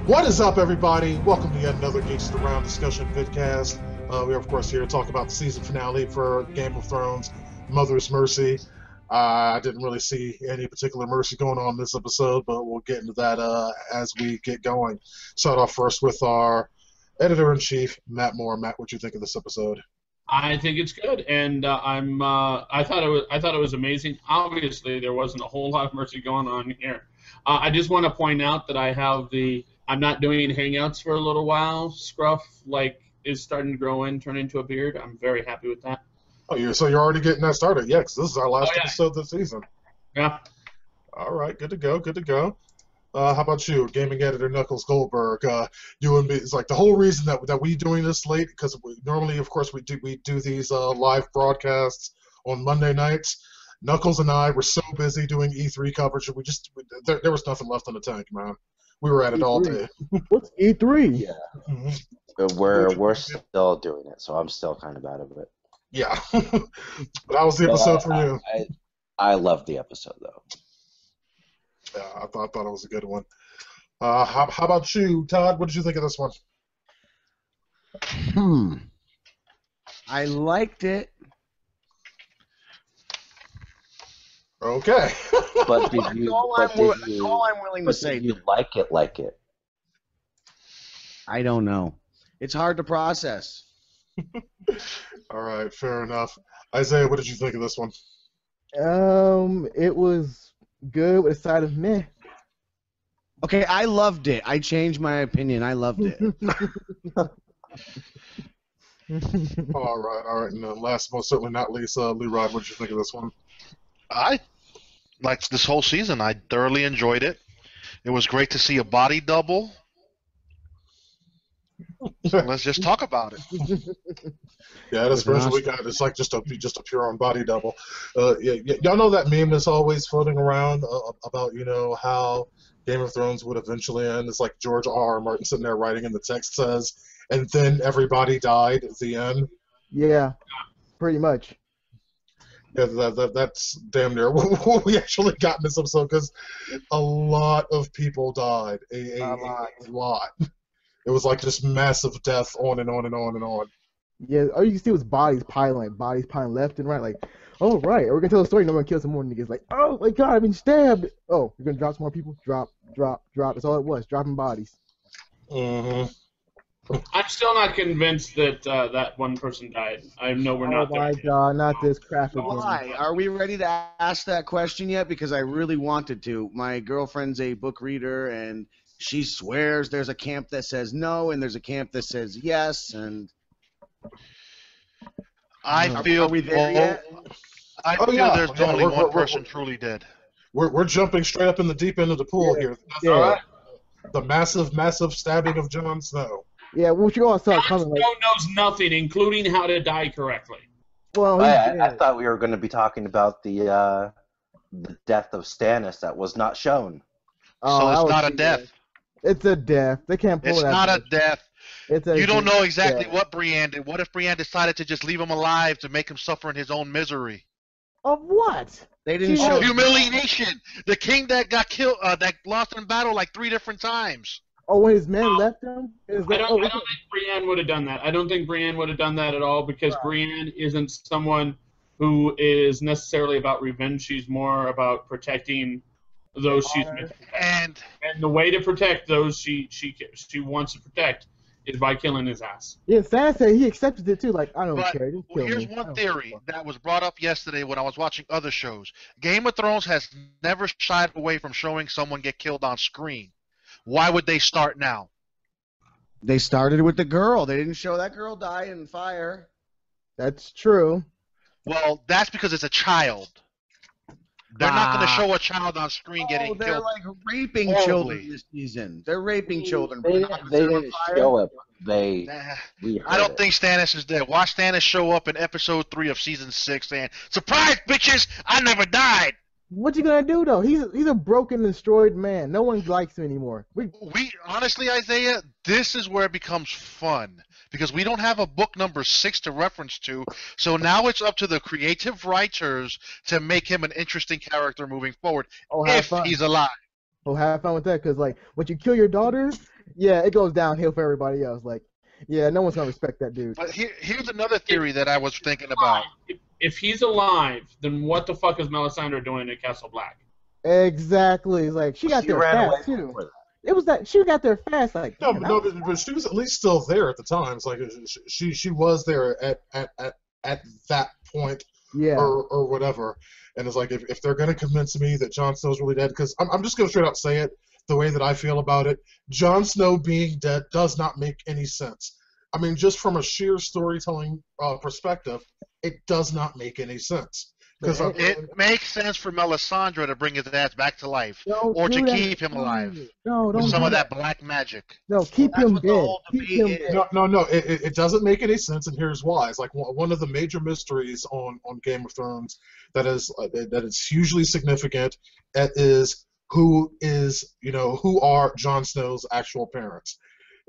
What is up, everybody? Welcome to yet another Geeks Around discussion vidcast. We are, of course, here to talk about the season finale for Game of Thrones, Mother's Mercy. I didn't really see any particular mercy going on in this episode, but we'll get into that as we get going. Start off first with our editor-in-chief, Matt Moore. Matt, what do you think of this episode? I think it's good, and I thought it was amazing. Obviously, there wasn't a whole lot of mercy going on here. I just want to point out that I'm not doing Hangouts for a little while. Scruff is starting to grow in, turn into a beard. I'm very happy with that. Oh, so you're already getting that started? Yeah, because this is our last episode of the season. Yeah. All right, good to go. How about you, gaming editor Knuckles Goldberg? You and me. It's like the whole reason that we doing this late, because normally, of course, we do these live broadcasts on Monday nights. Knuckles and I were so busy doing E3 coverage, there was nothing left in the tank, man. We were at it all day. What's E3? Yeah. We're still doing it, so I'm still kind of out of it. Yeah. But how was the episode for you? I loved the episode, though. Yeah, I thought it was a good one. How about you, Todd? What did you think of this one? I liked it. Okay. But did you? That's all I'm willing to say. Did you like it? I don't know. It's hard to process. All right, fair enough. Isaiah, what did you think of this one? It was good with a side of meh. Okay, I loved it. I changed my opinion. I loved it. All right. And then last, most certainly not least, Leroy, what did you think of this one? I liked this whole season. I thoroughly enjoyed it. It was great to see a body double. So let's just talk about it. Yeah, this version we got is like just a pure on body double. Y'all know that meme that's always floating around about how Game of Thrones would eventually end. It's like George R. Martin sitting there writing, and the text says, "And then everybody died at the end." Yeah, pretty much. Yeah, that's damn near what we actually got in this episode, because a lot of people died. A lot. It was like just massive death on and on and on and on. Yeah, all you can see was bodies piling left and right. Like, oh, right, we're going to tell a story, no one kill some more niggas. Like, oh, my God, I've been stabbed. Oh, you're going to drop some more people? Drop. That's all it was, dropping bodies. Mm-hmm. I'm still not convinced that that one person died. I know we're not there. Oh, my God, not this crap again. Why? Are we ready to ask that question yet? Because I really wanted to. My girlfriend's a book reader, and she swears there's a camp that says no, and there's a camp that says yes, and I feel are we there yet? I feel there's only one person truly dead. We're jumping straight up in the deep end of the pool here. That's all right. The massive stabbing of Jon Snow. Yeah, what you all saw coming. Jon Snow knows nothing, including how to die correctly. Well, I thought we were going to be talking about the death of Stannis that was not shown. So it's not a death. It's a death. They can't pull it. It's not a death. You don't know exactly what Brienne did. What if Brienne decided to just leave him alive to make him suffer in his own misery? Of what? They didn't show humiliation. The king that got killed, that lost in battle like 3 different times. Oh, when his men left him? I don't think Brienne would have done that. I don't think Brienne would have done that at all, because Brienne isn't someone who is necessarily about revenge. She's more about protecting those she's meant to protect. And the way to protect those she wants to protect is by killing his ass. Yeah, Stannis said he accepted it too. Like, I don't care. Just kill here's me. one theory that was brought up yesterday when I was watching other shows. Game of Thrones has never shied away from showing someone get killed on screen. Why would they start now? They started with the girl. They didn't show that girl die in fire. That's true. Well, that's because it's a child. They're not going to show a child on screen getting killed. They're like raping children this season. They're raping children. They didn't show it. I don't think Stannis is dead. Watch Stannis show up in episode 3 of season 6 saying, "Surprise, bitches! I never died." What you gonna do though? He's a broken, destroyed man. No one likes him anymore. We honestly, Isaiah, this is where it becomes fun, because we don't have a book number 6 to reference to. So now it's up to the creative writers to make him an interesting character moving forward, if he's alive. Oh, have fun with that, because like, when you kill your daughter, Yeah, it goes downhill for everybody else. Like, yeah, no one's gonna respect that dude. But here's another theory that I was thinking about. If he's alive, then what the fuck is Melisandre doing at Castle Black? Exactly. Like she got there ran away fast too. from it. It was that she got there fast. Like No, damn, but she was at least still there at the time. It's like she was there at that point, yeah. or whatever. And it's like if they're gonna convince me that Jon Snow's really dead, because I'm just gonna straight out say it the way that I feel about it. Jon Snow being dead does not make any sense. I mean, just from a sheer storytelling perspective, it does not make any sense. Because it makes sense for Melisandre to bring his ass back to life, Don't or to do that. keep him alive No, don't with some do of that black magic. No, keep That's him what the dead. whole Keep debate him is. dead. No, it doesn't make any sense, and here's why. It's like one of the major mysteries on Game of Thrones that is hugely significant. Is who are Jon Snow's actual parents.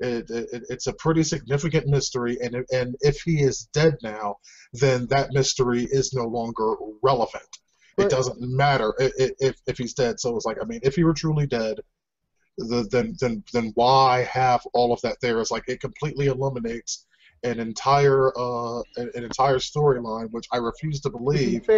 It's a pretty significant mystery, and if he is dead now, then that mystery is no longer relevant. It doesn't matter if he's dead. So it's like, I mean, if he were truly dead, then why have all of that there? It's like it completely eliminates an entire storyline, which I refuse to believe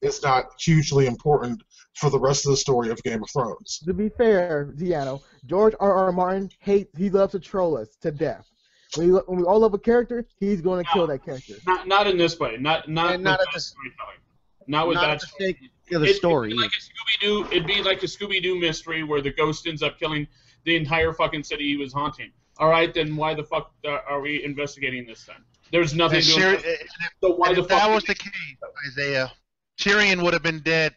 is not hugely important for the rest of the story of Game of Thrones. To be fair, DeAno, George R.R. Martin he loves to troll us to death. When we all love a character, he's going to kill that character. Not in this way. Not with that storytelling. Not with that sake of the story. It'd be like a Scooby-Doo mystery where the ghost ends up killing the entire fucking city he was haunting. All right, then why the fuck are we investigating this then? There's nothing to investigate. So why the if fuck? that was the case, Isaiah, Tyrion would have been dead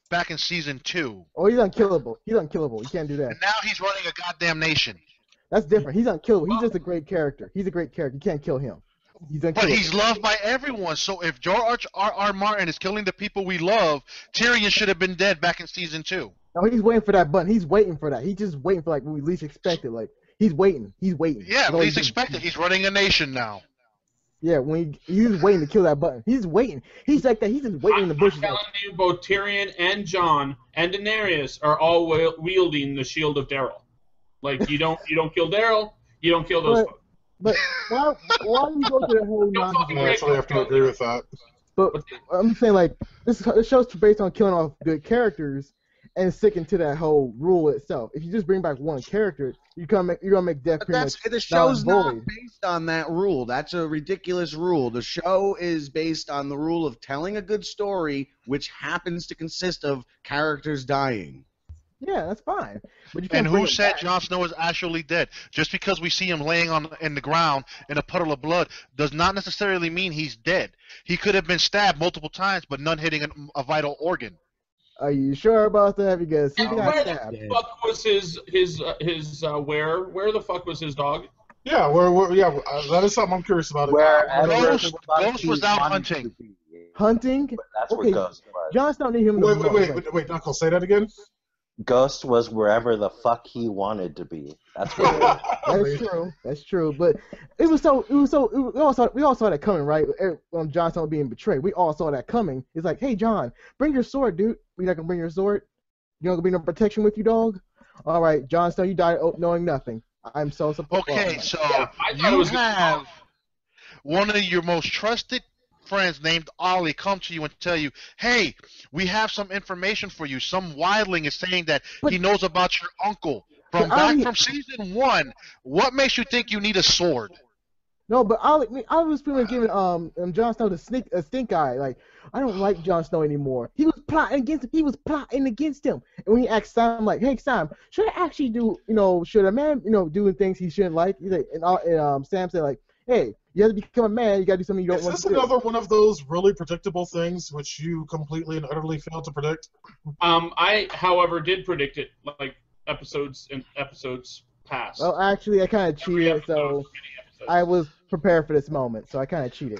back in season 2. Oh, he's unkillable. He's unkillable. You can't do that. And now he's running a goddamn nation. That's different. He's unkillable. He's just a great character. He's a great character. You can't kill him. He's unkillable. But he's loved by everyone. So if George R.R. Martin is killing the people we love, Tyrion should have been dead back in season 2. No, he's waiting for that button. He's waiting for that. He's just waiting for when we least expect it. Like he's waiting. He's waiting. Yeah, least expected. He's running a nation now. Yeah, he's waiting to kill that button. He's waiting. He's like that. He's just waiting in the bushes. I'm telling you, both Tyrion and Jon and Daenerys are all wielding the shield of Daryl. Like you don't kill Daryl, you don't kill those folks. But why do you go to the whole nonsense? I actually have to agree with that. But I'm saying like this show's based on killing off good characters and sticking to that whole rule itself. If you just bring back one character, you're gonna make death But pretty much the show's not void. based on that rule. That's a ridiculous rule. The show is based on the rule of telling a good story, which happens to consist of characters dying. Yeah, that's fine. But you can't And bring who it said back. Jon Snow is actually dead? Just because we see him laying in the ground in a puddle of blood does not necessarily mean he's dead. He could have been stabbed multiple times, but none hitting a vital organ. Are you sure about that? Because he got Where stabbed. the fuck was his where the fuck was his dog? Yeah, that is something I'm curious about. Ghost was out hunting. Hunting? But that's Okay, where Ghost was. Jon Snow need him. Wait, Knuckles, say that again. Ghost was wherever the fuck he wanted to be. That's where. That's true. That's true. But we all saw that coming, right? Jon Snow being betrayed. We all saw that coming. It's like, hey, Jon, bring your sword, dude. You're not gonna bring your sword. You're not gonna bring no protection with you, dog. All right, Jon Snow, you died knowing nothing. I'm so surprised. Okay, so you have one of your most trusted friends named Ollie come to you and tell you, hey, we have some information for you. Some wildling is saying that he knows about your uncle from season 1. What makes you think you need a sword? No, but I was pretty much giving Jon Snow a stink eye. Like, I don't like Jon Snow anymore. He was plotting against him. And when he asked Sam, like, hey Sam, should I actually should a man doing things he shouldn't like? He's like, and Sam said like, hey, you have to become a man. You got to do something you don't want to do. Is this another one of those really predictable things which you completely and utterly failed to predict? I, however, did predict it like episodes past. Well, actually, I kind of cheated, so I was prepared for this moment, so I kind of cheated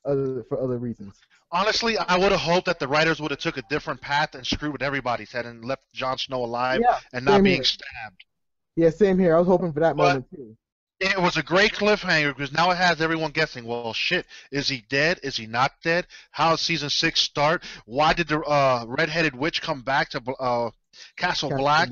for other reasons. Honestly, I would have hoped that the writers would have took a different path and screwed with everybody's head and left Jon Snow alive and not being stabbed. Yeah, same here. I was hoping for that moment too. It was a great cliffhanger because now it has everyone guessing. Well, shit, is he dead? Is he not dead? How does season 6 start? Why did the red-headed witch come back to Castle Black?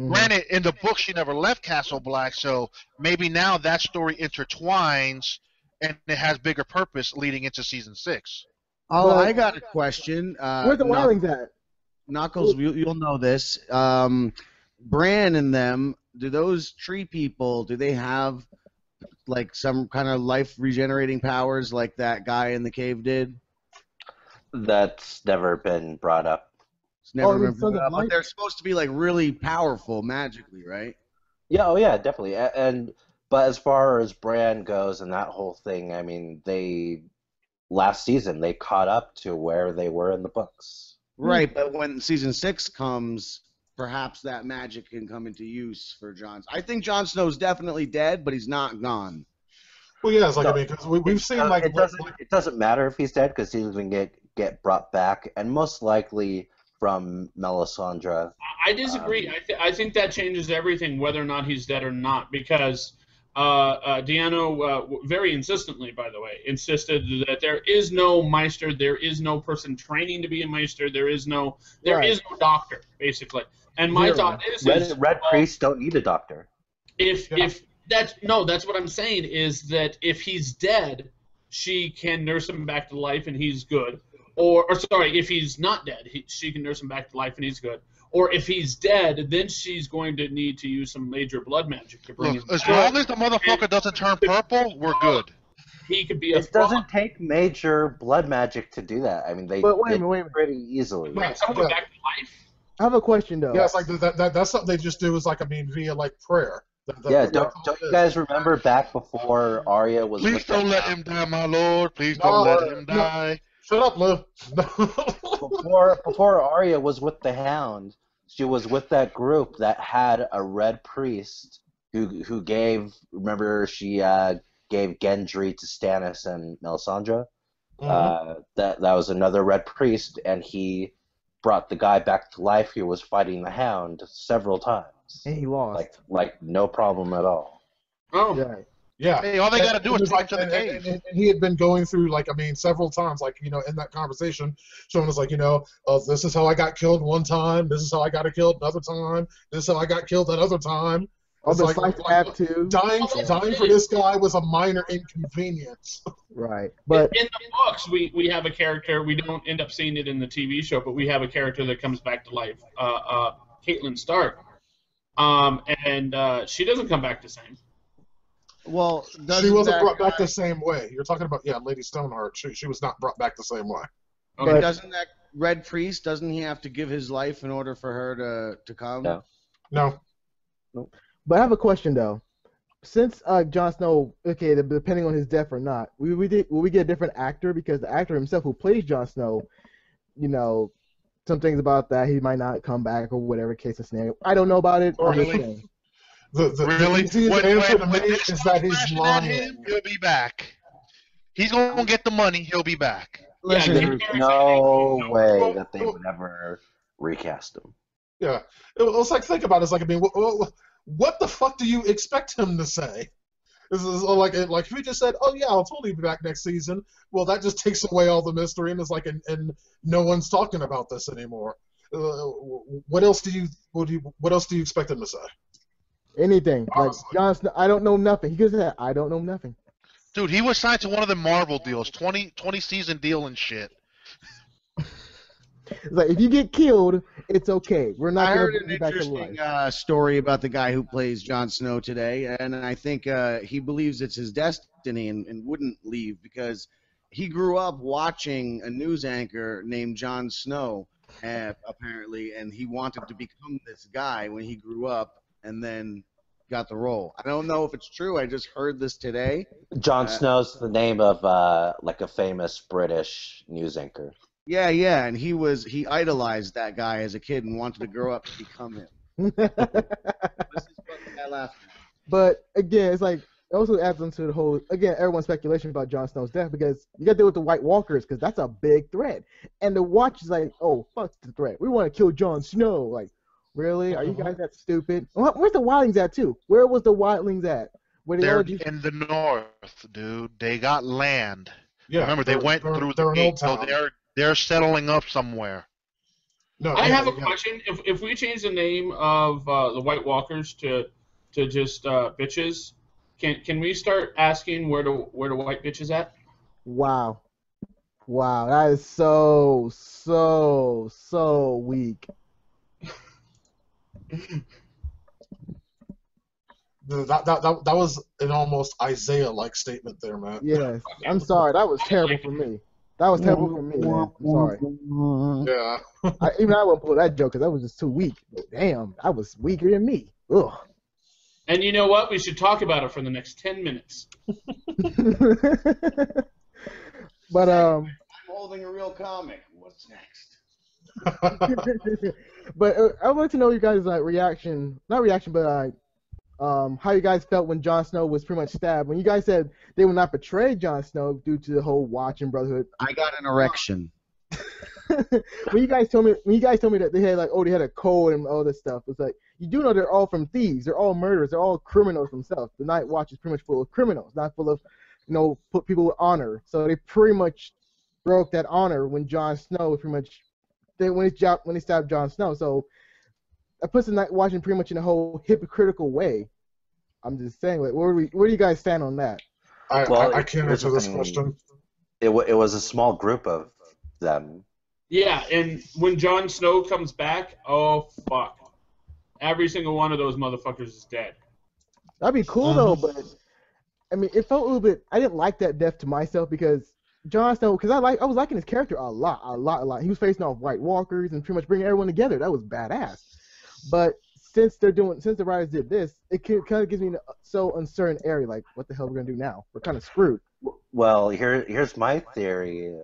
Granted, in the book, she never left Castle Black, so maybe now that story intertwines and it has bigger purpose leading into season 6. Oh, But- I got a question. Where's the Wildlings at? Knuckles, you'll know this. Bran and them, do those tree people, do they have like some kind of life regenerating powers like that guy in the cave did? That's never been brought up. It's never I mean, been Sons brought of up, but Light? they're supposed to be like really powerful magically, right? Yeah, oh yeah, definitely. But as far as Bran goes and that whole thing, I mean, last season they caught up to where they were in the books. Right, but when season 6 comes, perhaps that magic can come into use for Jon. I think Jon Snow's definitely dead, but he's not gone. Well, yeah, it's like No, I mean, because we've seen like it doesn't matter if he's dead because he's going to get brought back, and most likely from Melisandre. I disagree. I think that changes everything, whether or not he's dead or not, because DeAno, very insistently, by the way, insisted that there is no Meister, there is no person training to be a Meister, there is no doctor, basically. And my thought is Red priests don't need a doctor. If that's what I'm saying is that if he's dead, she can nurse him back to life and he's good. Or sorry, if he's not dead, she can nurse him back to life and he's good. Or if he's dead, then she's going to need to use some major blood magic to bring him As back. long as the motherfucker doesn't turn purple, we're good. He could be a It doesn't take major blood magic to do that. I mean, they But wait a did minute. pretty easily. bring someone back to life. I have a question though. yeah, it's like that's something they just do is like I mean via like prayer. Don't you guys remember back before Arya was Please with don't the let Hound? him die, my lord. Please No, don't let him no. die. Shut up, Liv. Before Arya was with the Hound, she was with that group that had a red priest who gave. Remember, she gave Gendry to Stannis and Melisandre. That was another red priest, and he brought the guy back to life who was fighting the Hound several times. And he lost. Like no problem at all. Oh, Right. Yeah. Hey, all they gotta do And is it was fight to the cave. and he had been going through, like, I mean, several times, like, you know, in that conversation, showing us, like, you know, this is how I got killed one time, this is how I got killed another time, this is how I got killed another time. All It's the like, fights like, have to. dying for this guy was a minor inconvenience. Right. But in the books, we have a character. We don't end up seeing it in the TV show, but we have a character that comes back to life, Catelyn Stark, and she doesn't come back the same. Well, She wasn't brought back the same way. You're talking about, yeah, Lady Stoneheart. She was not brought back the same way. Okay. But- doesn't that red priest, doesn't he have to give his life in order for her to come? No. No. But I have a question though. Since Jon Snow, okay, depending on his death or not, will we get a different actor? Because the actor himself who plays Jon Snow, you know, some things about that he might not come back or whatever case of scenario. I don't know about it. I'm just Really? saying. The easiest answer to me is that he's At lying. him, he'll be back. He's gonna get the money. He'll be back. Listen, Yeah, There's no way that they would ever recast him. Yeah. It's like, think about it. It's like, I mean, what the fuck do you expect him to say? This is like if he just said, "Oh yeah, I'll totally be back next season." Well, that just takes away all the mystery, and it's like, and no one's talking about this anymore. What else do you expect him to say? Anything. Like Honestly. Jon Snow, I don't know nothing. He goes that I don't know nothing. Dude, he was signed to one of the Marvel deals, 20 season deal and shit. It's like if you get killed, it's okay. We're not I going heard to an bring you back to interesting life. story about the guy who plays Jon Snow today, and I think he believes it's his destiny and wouldn't leave because he grew up watching a news anchor named Jon Snow, apparently, and he wanted to become this guy when he grew up and then got the role. I don't know if it's true. I just heard this today. Jon Snow's the name of like a famous British news anchor. Yeah, and he idolized that guy as a kid and wanted to grow up to become him. This is what I laughed at. But again, it's like it also adds into the whole everyone's speculation about Jon Snow's death because you got to deal with the White Walkers because that's a big threat, and the Watch is like, oh fuck the threat, we want to kill Jon Snow. Like, really? Are you guys that stupid? Where's the Wildlings at too? Where was the Wildlings at? Where they They're all just in the north, dude. They got land. Yeah. Remember, they went through the they're an gate, old so town. they're settling up somewhere. No, I yeah, have a yeah. question. If we change the name of the White Walkers to just bitches, can we start asking where the white bitch is at? Wow. Wow, that is so weak. That was an almost Isaiah-like statement there, man. Yes. I'm sorry. That was terrible for me. That was terrible for me, man. I'm sorry. Yeah. Even I wouldn't pull that joke because that was just too weak. But damn, that was weaker than me. Ugh. And you know what? We should talk about it for the next 10 minutes. But I'm holding a real comic. What's next? but I would like to know you guys' reaction, not reaction, but how you guys felt when Jon Snow was pretty much stabbed. When you guys said they would not betray Jon Snow due to the whole Watch and Brotherhood. I got an erection. when you guys told me that they had they had a code and all this stuff, it's like you do know they're all from thieves, they're all murderers, they're all criminals themselves. The Night Watch is pretty much full of criminals, not full of put people with honor. So they pretty much broke that honor when Jon Snow pretty much when they stabbed Jon Snow. So that puts the Night Watch in pretty much in a whole hypocritical way. I'm just saying, like, where do you guys stand on that? I can't answer this question. It was a small group of them. Yeah, and when Jon Snow comes back, oh fuck, every single one of those motherfuckers is dead. That'd be cool though, but I mean, it felt a little bit. I didn't like that death to myself because Jon Snow, because I was liking his character a lot. He was facing off White Walkers and pretty much bringing everyone together. That was badass. But since the writers did this, it kind of gives me a so uncertain area. Like, what the hell we're gonna do now? We're kind of screwed. Well, here's my theory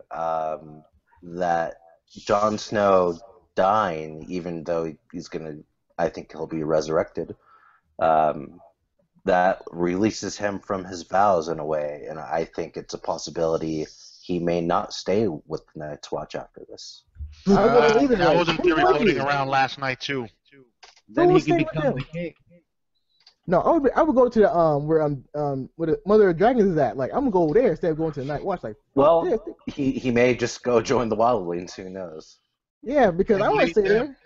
that Jon Snow dying, even though I think he'll be resurrected, that releases him from his vows in a way, and I think it's a possibility he may not stay with the Night's Watch after this. That was a theory floating around last night too. Then he can become the king. No, I would go to the where the Mother of Dragons is at. Like, I'm gonna go over there instead of going to the Night Watch. Like, well, he may just go join the Wildlings. Who knows? Yeah, because I want to stay there.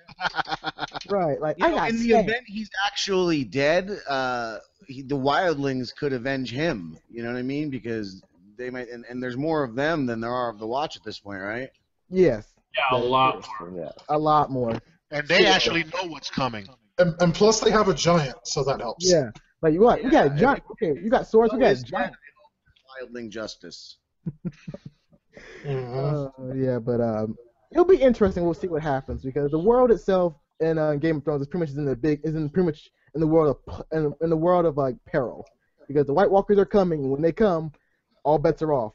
Right, like in the event he's actually dead, the Wildlings could avenge him. You know what I mean? Because they might, and there's more of them than there are of the Watch at this point, right? Yes. Yeah, a lot more. Yeah. A lot more. And they actually know what's coming. And plus they have a giant, so that helps. Yeah. Like, what? You got a giant. Okay, you got swords. We got a giant. Wildling justice. Yeah, but it'll be interesting. We'll see what happens because the world itself in Game of Thrones is pretty much in the world of like peril because the White Walkers are coming, and when they come, all bets are off.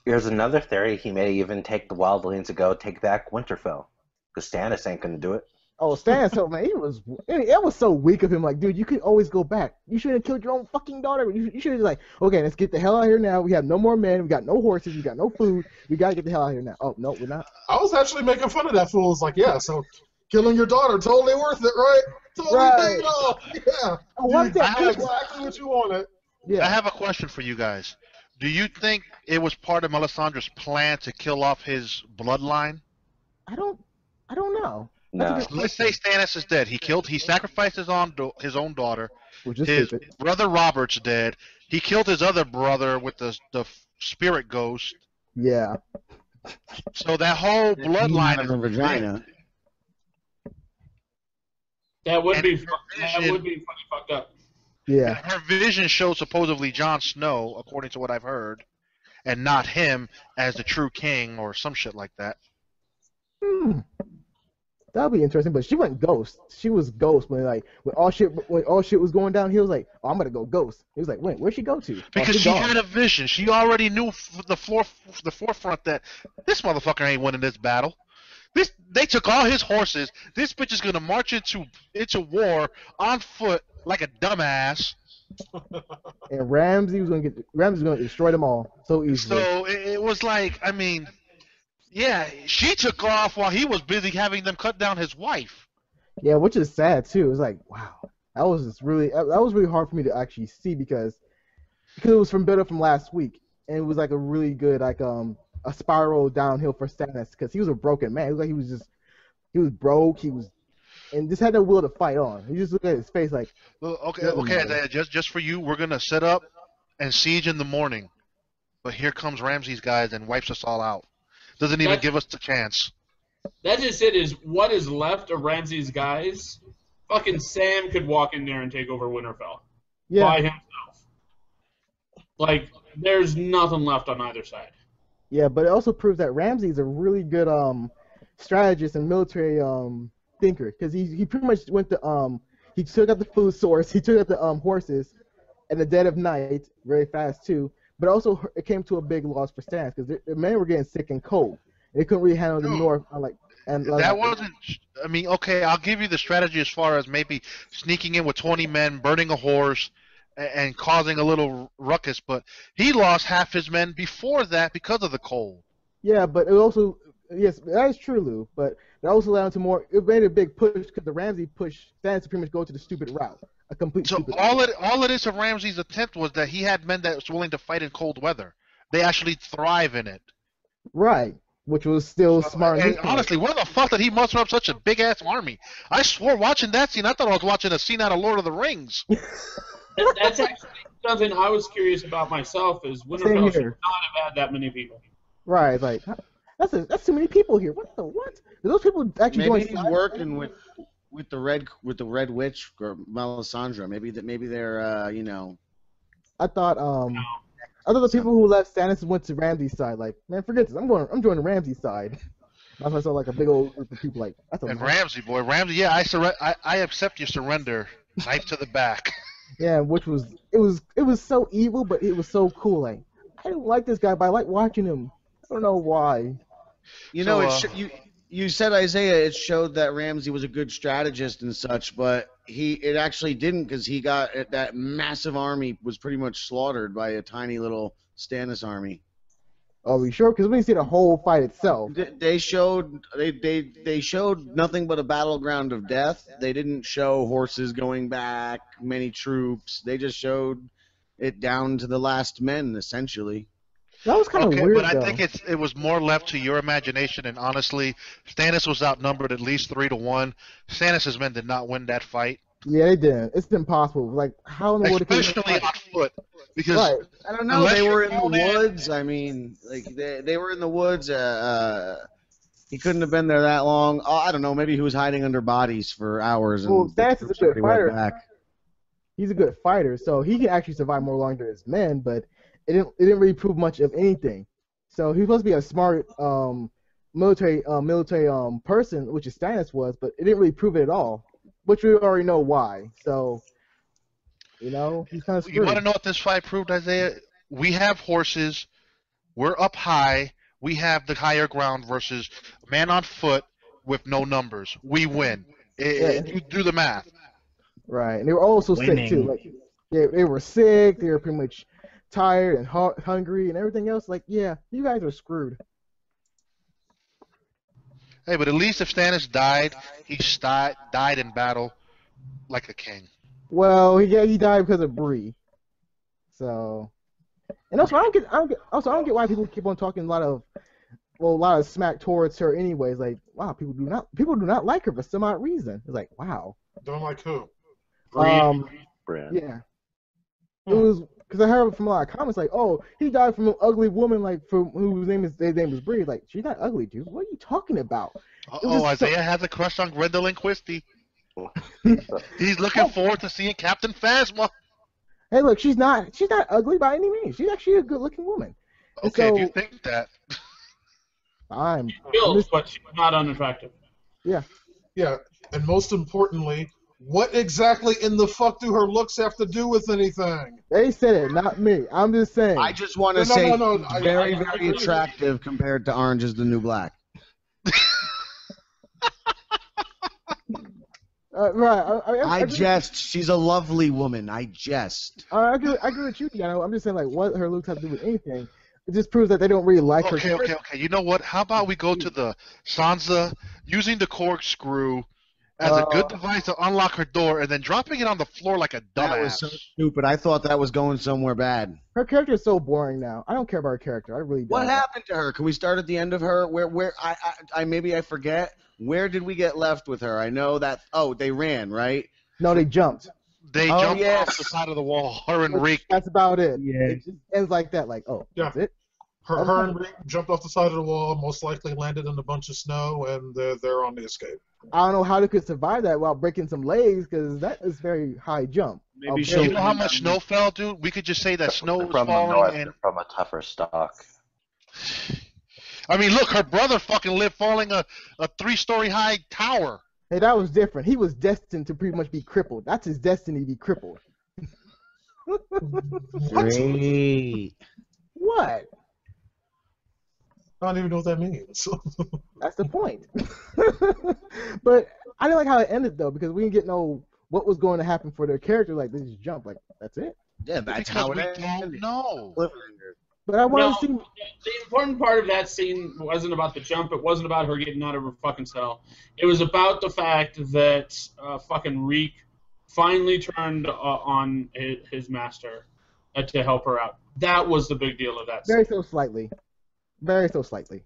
Here's another theory. He may even take the Wildlings to go take back Winterfell because Stannis ain't gonna do it. Oh, Stannis, so man, it was so weak of him. Like, dude, you could always go back. You should have killed your own fucking daughter. You should have like, okay, let's get the hell out of here now. We have no more men. We got no horses. We got no food. We gotta get the hell out of here now. Oh no, we're not. I was actually making fun of that fool. It's like, yeah, so killing your daughter, totally worth it, right? Totally paid it off. Yeah. Oh, Dude, I did exactly what you wanted. Yeah. I have a question for you guys. Do you think it was part of Melisandre's plan to kill off his bloodline? I don't know. No. Let's say Stannis is dead. He sacrificed his own daughter. Which is His stupid. brother Robert's dead. He killed his other brother with the spirit ghost. Yeah. So that whole bloodline of a vagina. That would And be her fucking fucked up. Yeah. Her vision showed supposedly Jon Snow, according to what I've heard, and not him as the true king or some shit like that. That'll be interesting, but she went ghost. She was ghost when all shit was going down. He was like, "Oh, I'm gonna go ghost." He was like, "Wait, where'd she go to?" Because she had a vision. She already knew the forefront that this motherfucker ain't winning this battle. They took all his horses. This bitch is gonna march into war on foot like a dumbass. And Ramsay was gonna destroy them all so easily. So it was like, I mean, yeah, she took off while he was busy having them cut down his wife. Yeah, which is sad too. It was like, wow, that was really hard for me to actually see because it was from last week, and it was like a really good a spiral downhill for Stannis because he was a broken man. It was like he was broke. And just had no will to fight on. He just looked at his face like. Well, okay, doesn't okay, matter. Isaiah, just for you, we're gonna set up and siege in the morning. But here comes Ramsay's guys and wipes us all out. Doesn't even give us the chance. That just it is what is left of Ramsay's guys. Fucking Sam could walk in there and take over Winterfell by himself. Like, there's nothing left on either side. Yeah, but it also proves that Ramsay's a really good strategist and military thinker because he pretty much went to he took out the food source, he took out the horses in the dead of night very fast too. But also it came to a big loss for Stannis because the men were getting sick and cold. They couldn't really handle the north that wasn't. I mean, okay, I'll give you the strategy as far as maybe sneaking in with 20 men, burning a horse, and causing a little ruckus. But he lost half his men before that because of the cold. Yeah, but it also yes, that is true, Lou. But it also allowed him to more. It made a big push because the Ramsay pushed Stannis to pretty much go to the stupid route, a complete. So stupid all route. it is of Ramsay's attempt was that he had men that was willing to fight in cold weather. They actually thrive in it. Right. Which was still smart. And honestly, where the fuck did he muster up such a big ass army? I swore watching that scene, I thought I was watching a scene out of Lord of the Rings. That's actually something I was curious about myself. Is Winterfell should not have had that many people. Right, like that's too many people here. What the what? Do those people actually maybe he's working with the red witch or Melisandre. Maybe they're you know. I thought the people who left Stannis went to Ramsay's side. Like, man, forget this. I'm joining Ramsay's side. That's why I saw like a big old group of people. Like, that's a and Ramsay, yeah, I accept your surrender. Knife to the back. Yeah, which was it was so evil, but it was so cool. Like, I don't like this guy, but I like watching him. I don't know why. You know, you said, Isaiah, it showed that Ramsay was a good strategist and such, but it actually didn't because he got that massive army was pretty much slaughtered by a tiny little Stannis army. Oh, we sure? Because we didn't see the whole fight itself. They showed nothing but a battleground of death. They didn't show horses going back, many troops. They just showed it down to the last men, essentially. That was kind of weird, but I think it was more left to your imagination, and honestly, Stannis was outnumbered at least 3-1. Stannis' men did not win that fight. Yeah, they didn't. It's impossible. Like, how in the world? Especially on foot, because I don't know. They were in the woods. I mean, like they were in the woods. He couldn't have been there that long. Oh, I don't know. Maybe he was hiding under bodies for hours. Well, Stannis is a good fighter. He's a good fighter, so he can actually survive more long than his men, but it didn't really prove much of anything. So he's supposed to be a smart military person, which is Stannis was, but it didn't really prove it at all, which we already know why. So, you know, he's kind of screwed. You want to know what this fight proved, Isaiah? We have horses. We're up high. We have the higher ground versus a man on foot with no numbers. We win. You do the math. Right, and they were also sick too. Like, they were sick. They were pretty much tired and hungry and everything else. Like, yeah, you guys are screwed. Hey, but at least if Stannis died, he died in battle like a king. Well, he died because of Bree. So, and also I don't get why people keep on talking a lot of smack towards her. Anyways, like, wow, people do not like her for some odd reason. It's like, wow. Don't like who? Brand. Yeah. It was because I heard from a lot of comments like, "Oh, he died from an ugly woman, like from whose name is Bree." Like, she's not ugly, dude. What are you talking about? Isaiah has a crush on Gwendolyn Christie. He's looking forward to seeing Captain Phasma. Hey, look, she's not ugly by any means. She's actually a good-looking woman. Okay, if you think that. But she's not unattractive. Yeah. Yeah, and most importantly, what exactly in the fuck do her looks have to do with anything? They said it, not me. I'm just saying. I just want to say very attractive compared to Orange is the New Black. Right. I jest. She's a lovely woman. I jest. I agree with you, DeAno. I'm just saying, like, what her looks have to do with anything. It just proves that they don't really like her. Okay. You know what? How about we go to the Sansa using the corkscrew as a good device to unlock her door and then dropping it on the floor like a dumbass. That was so stupid. I thought that was going somewhere bad. Her character is so boring now. I don't care about her character. I really don't. What happened to her? Can we start at the end of her? Where I maybe I forget. Where did we get left with her? I know that. Oh, they ran, right? No, they jumped. They jumped off the side of the wall. Her and Reek. That's about it. Yeah. It just ends like that. Like, that's it. Her and Reek jumped off the side of the wall, most likely landed in a bunch of snow, and they're on the escape. I don't know how they could survive that while breaking some legs, because that is very high jump. Maybe You know how much snow fell, dude? We could just say that snow was from the falling. north, And from a tougher stock. I mean, look, her brother fucking lived falling a 3-story high tower. Hey, that was different. He was destined to pretty much be crippled. That's his destiny to be crippled. Great. What? I don't even know what that means. That's the point. But I didn't like how it ended, though, because we didn't get what was going to happen for their character. Like, they just jump. Like, that's it? Yeah, that's Because how it we ended. don't know. But I want No, to see... the important part of that scene wasn't about the jump. It wasn't about her getting out of her fucking cell. It was about the fact that fucking Reek finally turned on his master to help her out. That was the big deal of that scene. Very so slightly. Very so slightly.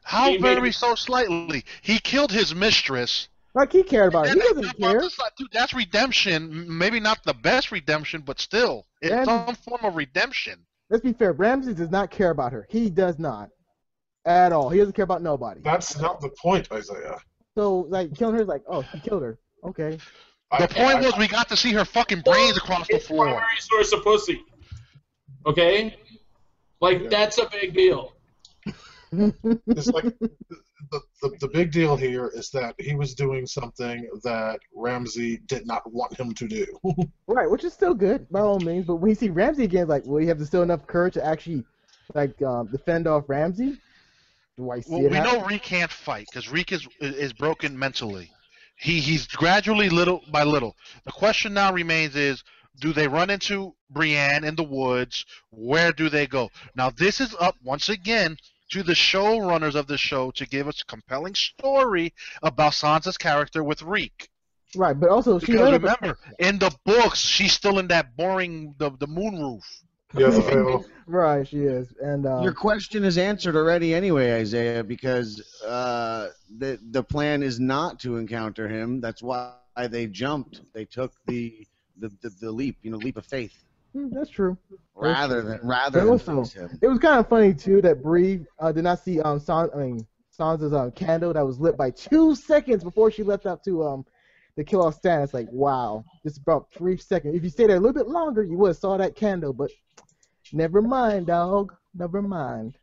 How very so slightly? He killed his mistress. Like, he cared about it. He And doesn't care. Dude, that's redemption. Maybe not the best redemption, but still. It's And- some form of redemption. Let's be fair. Ramsey does not care about her. He does not. At all. He doesn't care about nobody. That's not the point, Isaiah. So, like, killing her is like, oh, he killed her. Okay. The point was we got to see her fucking brains across the It's floor. primary source of pussy. Okay? Like, that's a big deal. It's like the big deal here is that he was doing something that Ramsey did not want him to do. Right, which is still good, by all means. But when you see Ramsey again, it's like, will you have still enough courage to actually, like, defend off Ramsey? Do I see Well, it we happen? know Reek can't fight because Reek is broken mentally. He's gradually, little by little. The question now remains is, do they run into Brienne in the woods? Where do they go? Now, this is up, once again, to the showrunners of the show to give us a compelling story about Sansa's character with Reek. Right, but also she Because remember, in the books, she's still in that boring, the moon roof. Yeah, the fail. Right, she is, and Your question is answered already anyway, Isaiah, because the plan is not to encounter him. That's why they jumped. They took the leap, leap of faith, that's true. rather But than also, face him. it was kind of funny too that Bree did not see Sansa's candle that was lit by 2 seconds before she left out to kill off Stan. It's like, wow, just about 3 seconds. If you stayed there a little bit longer, you would have saw that candle. But never mind, dog. Never mind.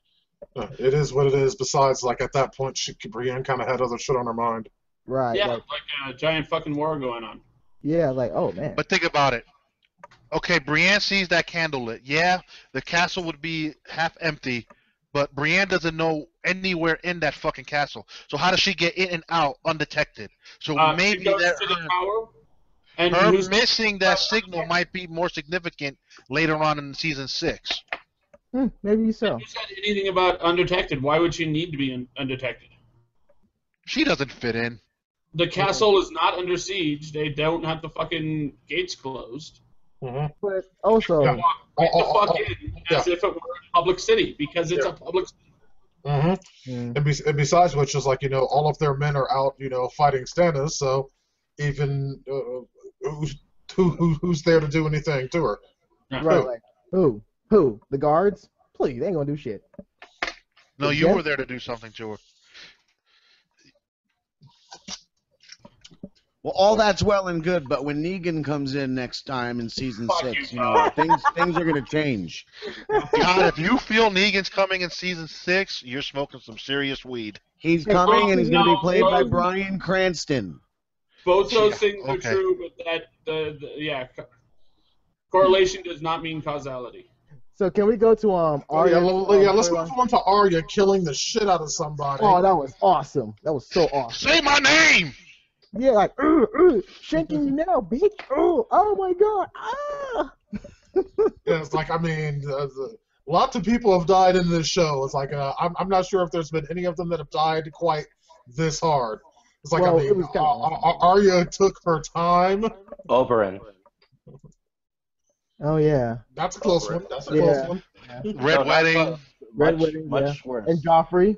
It is what it is. Besides, like at that point, Brienne kind of had other shit on her mind. Right. Yeah, Like, like a giant fucking war going on. yeah. Like, oh man. But think about it. Okay, Brienne sees that candle lit. Yeah, the castle would be half empty, but Brienne doesn't know anywhere in that fucking castle. So how does she get in and out undetected? So maybe she goes that to the tower, and her who's- missing that signal might be more significant later on in season 6. Maybe so. who said anything about undetected? Why would she need to be undetected? She doesn't fit in. The castle is not under siege. They don't have the fucking gates closed. Mm-hmm. But also, Yeah. Walk right the fuck in as if it were a public city, because it's a public city. Mm-hmm. And besides which, is like, all of their men are out, fighting Stannis, so even who's there to do anything to her? right? Like, who? The guards? Please, they ain't gonna do shit. No, you were there to do something to her. Well, all that's well and good, but when Negan comes in next time in season Fuck 6, you, Bob. things are gonna change. God, if you feel Negan's coming in season 6, you're smoking some serious weed. He's coming, and he's gonna be No, played by no. Bryan Cranston. Both those Yeah, things are okay. true, but correlation does not mean causality. So can we go to Arya? Let's move on to Arya killing the shit out of somebody. Oh, that was awesome. That was so awesome. Say my name! Yeah, like, shanking you now, bitch. Oh my god. Ah. Yeah, it's like, lots of people have died in this show. It's like, I'm not sure if there's been any of them that have died quite this hard. It's like, Well, I mean, it was kinda awesome. Arya took her time. Oberyn. Oh yeah. That's a close Oberyn. one. That's a Yeah. close one. Yeah. Red No, not Wedding. close. Red Much, Wedding, much yeah. worse. And Joffrey.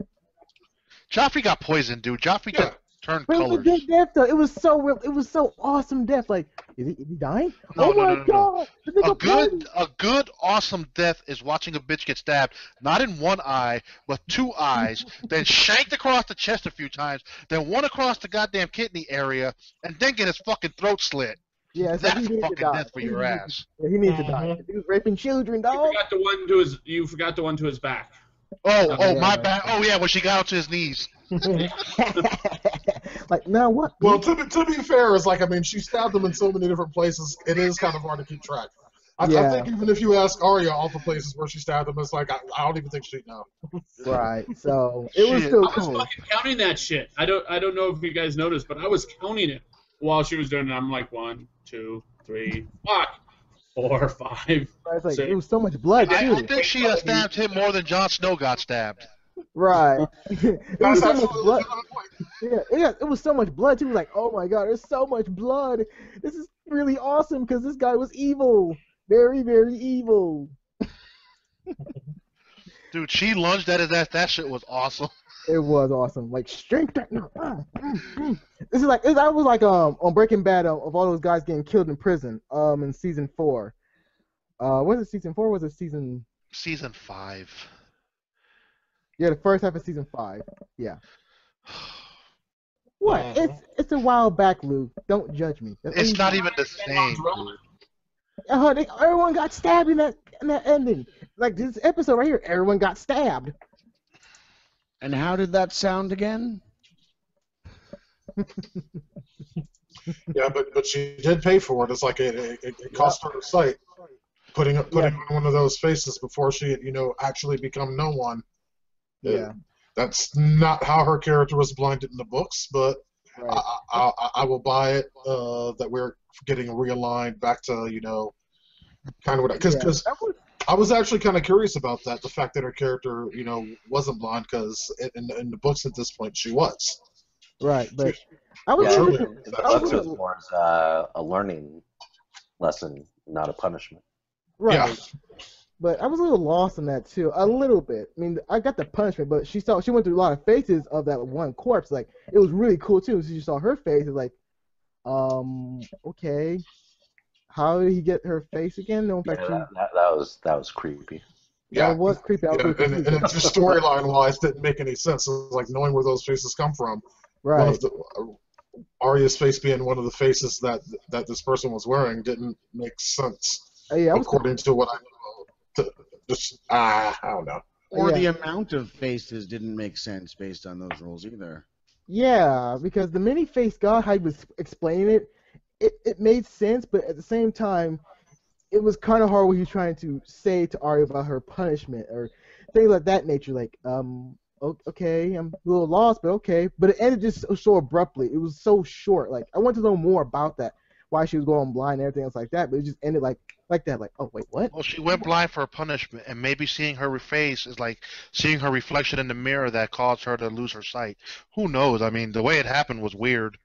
Joffrey got poisoned, dude. Joffrey Yeah. just turned But it was a colors. good death though. It was so real. It was so awesome death. Like, is he dying? No, Oh no, my no, no, no. god! The nigga A good, awesome death is watching a bitch get stabbed, not in one eye, but two eyes, then shanked across the chest a few times, then one across the goddamn kidney area, and then get his fucking throat slit. Yeah, it's like That's he needs to fucking die. death for your ass. Yeah, he needs to die. He was raping children, You dog. forgot the one to his. You forgot the one to his back. Oh, yeah. my bad. Oh yeah, when she got onto his knees. Like, now what? Well, to be fair, it's like, I mean, she stabbed him in so many different places. It is kind of hard to keep track. I think even if you ask Arya all the places where she stabbed him, it's like I don't even think she'd know. Right. So it was Shit. still I was cool. fucking counting that shit. I don't know if you guys noticed, but I was counting it while she was doing it. I'm like 1, 2, 3, fuck, 4, 5. It's like, six. it was so much blood I too. think she stabbed him more than Jon Snow got stabbed. Right. It was That's so much absolutely blood. another point. Yeah, it was so much blood too. Like, oh my god, there's so much blood. This is really awesome because this guy was evil, very, very evil. Dude, she lunged at his ass. That shit was awesome. It was awesome. Like strength. This is like I was like on Breaking Bad of all those guys getting killed in prison in season 4. Was it season 4? Or was it season? Season 5. Yeah, the first half of season 5. Yeah. What? It's a while back, Lou. Don't judge me. It's not even the same. Dude. Everyone got stabbed in that ending. Like this episode right here, everyone got stabbed. And how did that sound again? Yeah, but she did pay for it. It's like it cost her her sight. Putting on one of those faces before she actually become no one. Yeah. That's not how her character was blinded in the books, but Right. I will buy it that we're getting realigned back to kind of what because I was actually kind of curious about that, the fact that her character wasn't blind, because in the books at this point she was. Right, but I was Yeah. In the books, it was more as a learning lesson, not a punishment. right. Yeah. But I was a little lost in that too, a little bit. I mean, I got the punishment, but she went through a lot of phases of that one corpse. Like, it was really cool too. So you saw her face, it's like, okay, how did he get her face again? No, in fact, That was creepy. Yeah, it was creepy. I was really and confused. it just storyline-wise didn't make any sense. It was like knowing where those faces come from. One Right. of Arya's face being one of the faces that this person was wearing didn't make sense Yeah, I was according to what I know. I don't know. Or Yeah. the amount of faces didn't make sense based on those rules either. Yeah, because the many-faced god, how he was explaining it made sense, but at the same time, it was kind of hard what he was trying to say to Arya about her punishment or things like that nature. Like, okay, I'm a little lost, but okay. But it ended just so abruptly. It was so short. Like, I want to know more about that, why she was going blind and everything else like that, but it just ended like that. Like, oh, wait, what? Well, she went blind for a punishment, and maybe seeing her face is like seeing her reflection in the mirror that caused her to lose her sight. Who knows? I mean, the way it happened was weird,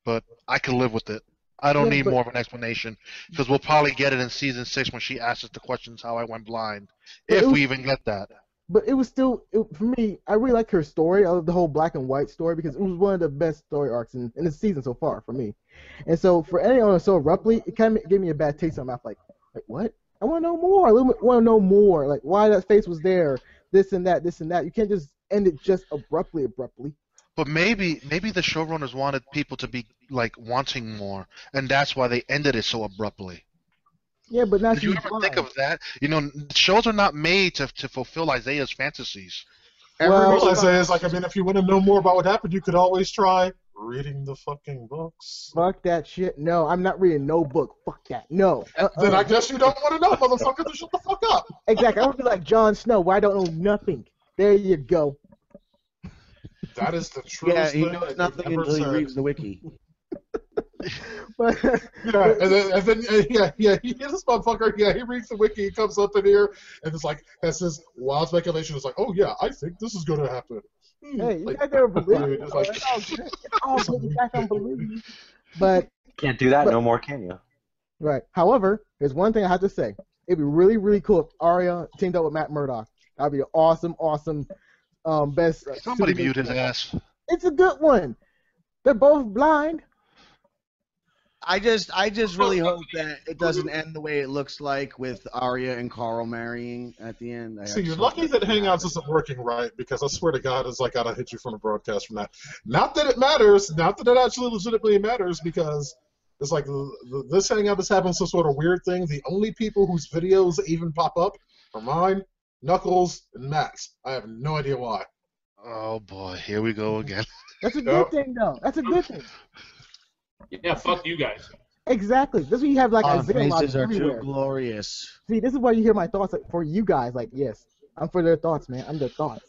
but I can live with it. I don't need more of an explanation, because we'll probably get it in season 6 when she asks us the questions how I went blind, if we even get that. But it was still, for me, I really like her story, the whole black and white story, because it was one of the best story arcs in the season so far for me. And so for anyone so abruptly, it kind of gave me a bad taste in my mouth. Like what? I want to know more. I want to know more. Like why that face was there, this and that. You can't just end it just abruptly. But maybe the showrunners wanted people to be like wanting more, and that's why they ended it so abruptly. Yeah, but now Did you ever think of that? Shows are not made to fulfill Isaiah's fantasies. Well, Isaiah's like, I mean, if you want to know more about what happened, you could always try reading the fucking books. Fuck that shit. No, I'm not reading no book. Fuck that. No. Then I guess you don't want to know, motherfucker. Then shut the fuck up. Exactly. I want to be like Jon Snow, where I don't know nothing. There you go. That is the truest Yeah, thing. he knows nothing until he reads the wiki. But, and then this motherfucker, he reads the wiki, he comes up in here, and it's like, that's his wild speculation. It's like, oh yeah, I think this is going to happen. Hey, you Like, guys never believe. it's So like- it's all good. It's all good. You guys don't believe. But Can't do that But- no more, can you? right. However, there's one thing I have to say. It'd be really, really cool if Arya teamed up with Matt Murdock. That'd be an awesome, best. Somebody Superman- viewed his ass. It's a good one. They're both blind. I just really hope that it doesn't end the way it looks like with Arya and Carl marrying at the end. See, you're lucky that Hangouts isn't working right, because I swear to God, it's like I'd hit you from the broadcast from that. Not that it matters, not that it actually legitimately matters, because it's like this Hangout is having some sort of weird thing. The only people whose videos even pop up are mine, Knuckles, and Matt's. I have no idea why. Oh boy, here we go again. That's a good thing, though. That's a good thing. Yeah, fuck you guys. Exactly. This is why you have like Our Isaiah logic faces are everywhere. too glorious. See, this is why you hear my thoughts for you guys. Like, yes, I'm for their thoughts, man. I'm their thoughts.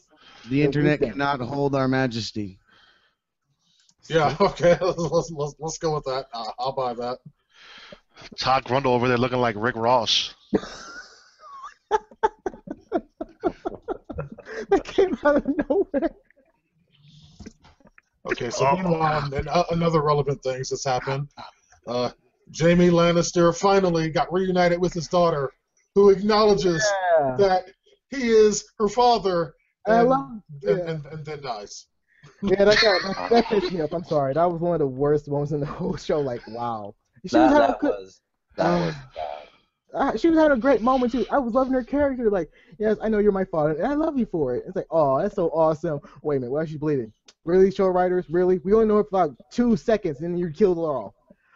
The internet cannot hold our majesty. Yeah, okay, let's go with that. I'll buy that. Todd Grundle over there looking like Rick Ross. That came out of nowhere. Okay, so meanwhile, another relevant things that's happened. Jaime Lannister finally got reunited with his daughter, who acknowledges that he is her father, and then dies. Yeah, that pissed me up. I'm sorry. That was one of the worst moments in the whole show. Like, wow. That was bad. She was having a great moment too. I was loving her character. Like, yes, I know you're my father, and I love you for it. It's like, oh, that's so awesome. Wait a minute, why is she bleeding? Really, show writers? Really? We only know her for like 2 seconds, and you killed her all.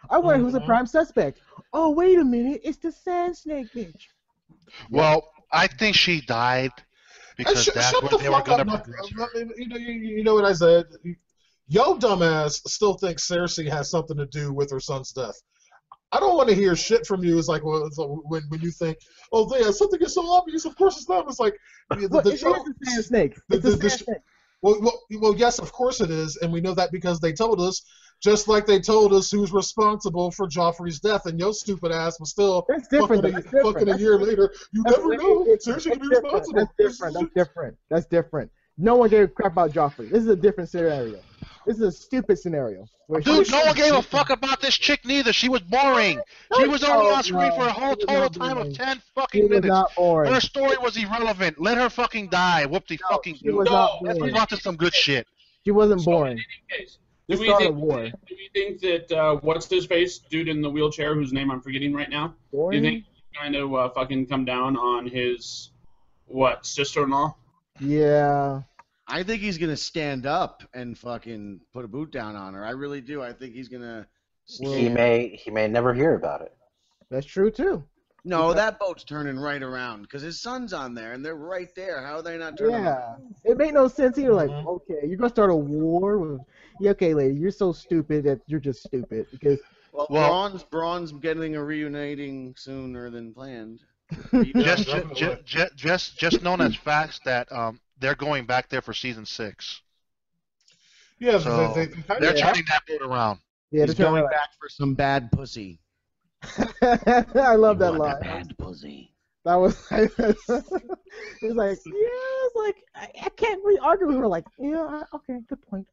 I wonder who's the prime suspect. Oh, wait a minute, it's the Sand Snake bitch. Well, I think she died because that's where they were going to progress her. You know what I said? Yo, dumbass, still thinks Cersei has something to do with her son's death. I don't want to hear shit from you. It's like, well, when you think, oh, yeah, something is so obvious. Of course it's not. It's like the Sand Snake. It's the Sand Snake. Well, yes, of course it is, and we know that because they told us, just like they told us who's responsible for Joffrey's death, and your stupid ass was still That's different. fucking a year later. You never know. Cersei can be responsible. That's different. No one gave a crap about Joffrey. This is a different scenario. This is a stupid scenario. Dude, no one gave a fuck about this chick neither. She was boring. She was only on screen for a whole total time of 10 fucking minutes. Her story was irrelevant. Let her fucking die. Whoop-de fucking do. Let's move on to some good shit. She wasn't boring. Do we think that what's his face, dude in the wheelchair whose name I'm forgetting right now? Do you think he's going to fucking come down on his sister-in-law? Yeah. I think he's gonna stand up and fucking put a boot down on her. I really do. I think he's gonna. He may never hear about it. That's true too. No, that boat's turning right around because his son's on there and they're right there. How are they not turning? Yeah, it made no sense either. Like, okay, you're gonna start a war with? Yeah, okay, lady, you're so stupid that you're just stupid because. Well, Braun's getting a reuniting sooner than planned. Just known as facts that they're going back there for season 6. Yeah, so they're turning that boat around. Yeah, he's going back for some bad pussy. I love that line. Bad pussy. That was. It's like, yeah, it's like I can't really argue with her. Like, yeah, okay, good point.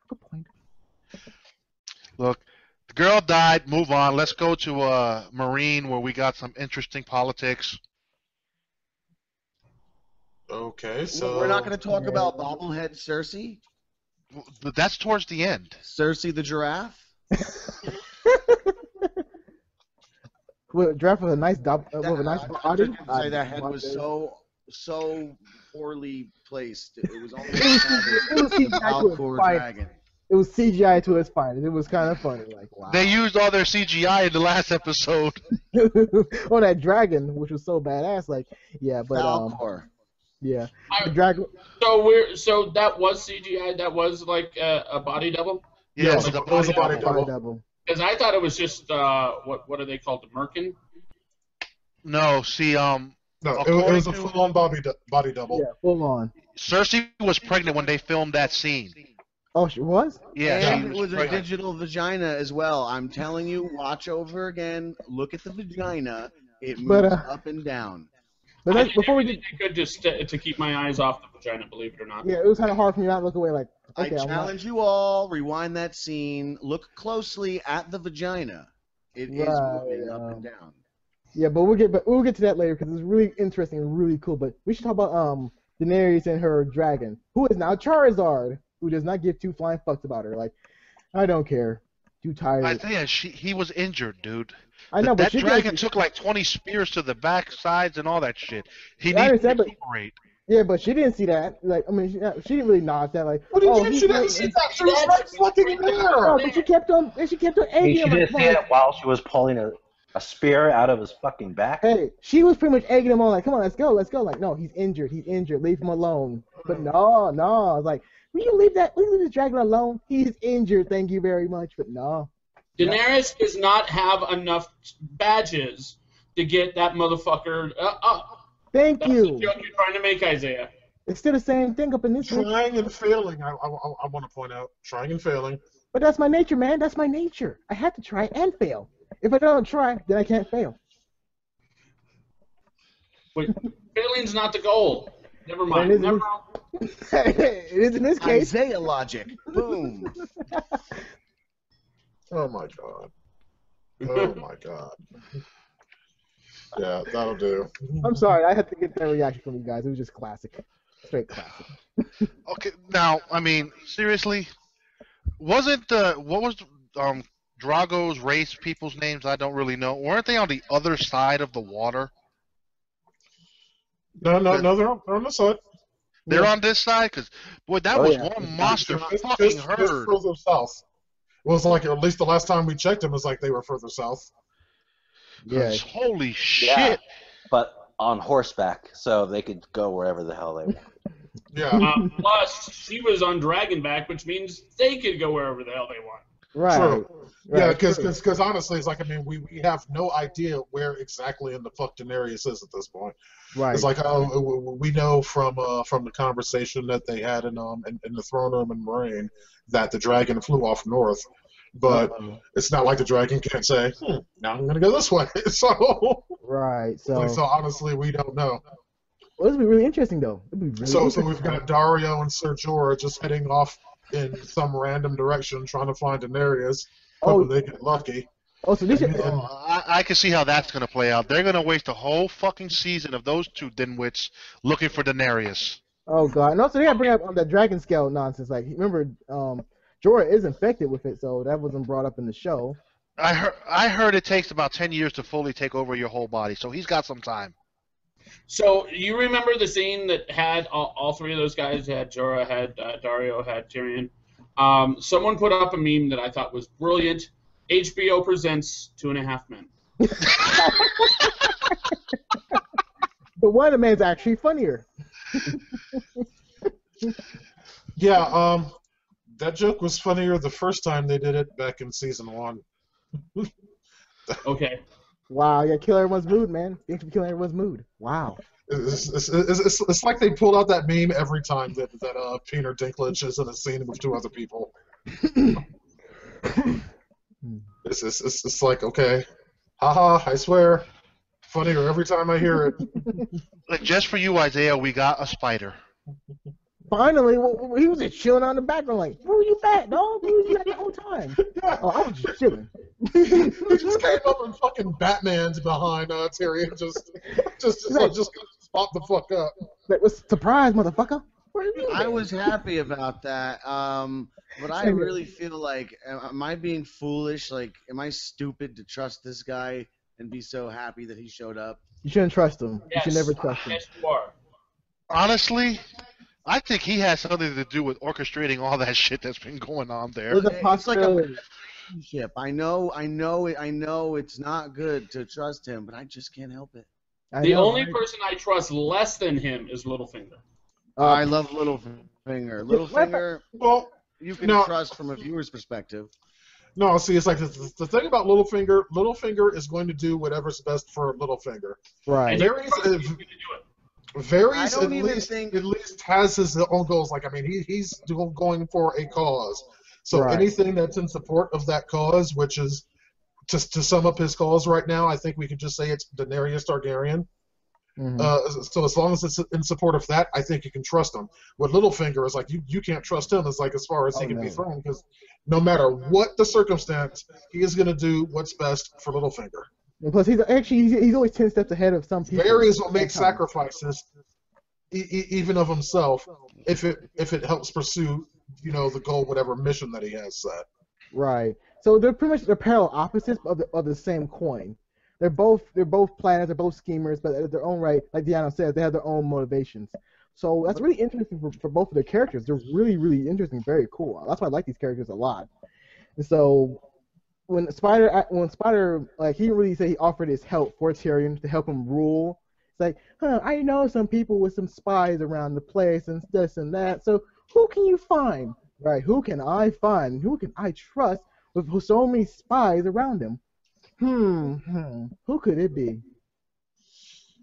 Good point. Look, the girl died. Move on. Let's go to Marine, where we got some interesting politics. Okay, so we're not going to talk about bobblehead Cersei. But that's towards the end. Cersei the giraffe. With a giraffe with a nice with a nice body. Say that head was so poorly placed. It was only It was CGI to its finest. It was kind of funny. Like, wow. They used all their CGI in the last episode. Oh, that dragon, which was so badass. Like, yeah, but yeah, the dragon. So that was CGI. That was like a body double. Yes, it was a body double. Because I thought it was just what are they called, the merkin? No, see, no, it was a full-on body double. Yeah, full on. Cersei was pregnant when they filmed that scene. Oh, she was? Yeah, and it was a digital vagina as well. I'm telling you, watch over again. Look at the vagina. It moves up and down. But I let's, before we did get, good to keep my eyes off the vagina, believe it or not. yeah, it was kind of hard for me not to look away. Like, okay, I I'm not. challenge you all, rewind that scene, look closely at the vagina. It is Right, moving up and down. Yeah, but we'll get to that later because it's really interesting and really cool. But we should talk about Daenerys and her dragon, who is now Charizard, who does not give two flying fucks about her. Like, I don't care. Too tired. Isaiah, he was injured, dude. I know, but that dragon took like 20 spears to the back, sides, and all that shit. He needs to recuperate. Yeah, but she didn't see that. Like, I mean, she didn't really nod that. Like, What do you mean she didn't see that? She was right fucking there. No, but she kept on egging She him. didn't see it while she was pulling a spear out of his fucking back. Hey, she was pretty much egging him on. Like, come on, let's go. Like, no, he's injured. Leave him alone. But no, I was like, will you leave this dragon alone? He's injured. Thank you very much. But no. Daenerys does not have enough badges to get that motherfucker up. Thank That's you. the joke you're trying to make, Isaiah. It's still the same thing up in this one. Trying and failing, I want to point out. Trying and failing. But that's my nature, man. That's my nature. I have to try and fail. If I don't try, then I can't fail. Wait, failing's not the goal. Never mind. It is in this case. Isaiah logic. Boom. Oh my god. Oh my god. Yeah, that'll do. I'm sorry, I had to get that reaction from you guys. It was just classic. Straight classic. Okay, now, I mean, seriously, what was Drago's race people's names? I don't really know. Weren't they on the other side of the water? No, they're on the side. They're on this side? Because, boy, that was one monster fucking Just herd. further south. It was like, at least the last time we checked them, it was like they were further south. Yeah. Holy shit. Yeah, but on horseback, so they could go wherever the hell they want. Yeah. Plus, she was on Dragonback, which means they could go wherever the hell they want. Right. True. Right, Yeah, because honestly, it's like, I mean, we have no idea where exactly in the fuck Daenerys is at this point. Right. It's like, we know from the conversation that they had in the throne room in Moraine that the dragon flew off north, but it's not like the dragon can't say, now I'm gonna go this way. So right. So honestly, we don't know. Well, this would be really interesting, though. It'd be really So interesting. we've got Daario and Ser Jorah just heading off in some random direction, trying to find Daenerys. Hoping they get lucky. Oh, so this. I can see how that's going to play out. They're going to waste a whole fucking season of those two dimwits looking for Daenerys. Oh god. And also they got to bring up the dragon scale nonsense. Like, remember, Jorah is infected with it, so that wasn't brought up in the show. I heard it takes about 10 years to fully take over your whole body, so he's got some time. So you remember the scene that had all three of those guys? Had Jorah, had Daario, had Tyrion. Someone put up a meme that I thought was brilliant. HBO presents 2.5 Men. But one of the men's actually funnier. Yeah, that joke was funnier the first time they did it back in season 1. Okay. Wow, you gotta kill everyone's mood, man. You have to kill everyone's mood. Wow. It's like they pulled out that meme every time that Peter Dinklage is in a scene with 2 other people. It's like, okay, haha, I swear, funnier every time I hear it. Like, just for you, Isaiah, we got a spider. Finally, he was just chilling on the background, like, where were you at, dog? Where were you at the whole time? Oh, I was just chilling. He just came up and fucking Batman's behind Tyrion, just spot the fuck up. That was surprise, motherfucker. Where are you I at? was happy about that, but I really feel like, am I being foolish? Like, am I stupid to trust this guy and be so happy that he showed up? You shouldn't trust him. Yes. You should never trust him. Yes, you are. Honestly, I think he has something to do with orchestrating all that shit that's been going on there. There's a It's like a possibility. relationship. I know it's not good to trust him, but I just can't help it. The only person I trust less than him is Littlefinger. I love Littlefinger. Littlefinger, Well, you can No. trust from a viewer's perspective. no, see, it's like the thing about Littlefinger is going to do whatever's best for Littlefinger. Right. And Varys, he's going to do it. Varys I don't even think- at least has his own goals. Like, I mean, he's going for a cause. So Right. anything that's in support of that cause, which is, just to sum up his cause right now, I think we could just say it's Daenerys Targaryen. So as long as it's in support of that, I think you can trust him. With Littlefinger, is like you can't trust him. It's like as far as he can be thrown, because no matter what the circumstance, he is going to do what's best for Littlefinger. And plus, he's always 10 steps ahead of some people. Varys will make sacrifices, even of himself, if it helps pursue the goal, whatever mission that he has set. Right. So they're pretty much parallel opposites of the same coin. They're both planners, they're both schemers, but at their own right, like DeAno says, they have their own motivations. So that's really interesting for both of their characters. They're really, really interesting, very cool. That's why I like these characters a lot. And so when Spider, like, he didn't really say he offered his help for Tyrion to help him rule. It's like, I know some people with some spies around the place and this and that. So who can you find? Right? Who can I find? Who can I trust with so many spies around him? Who could it be?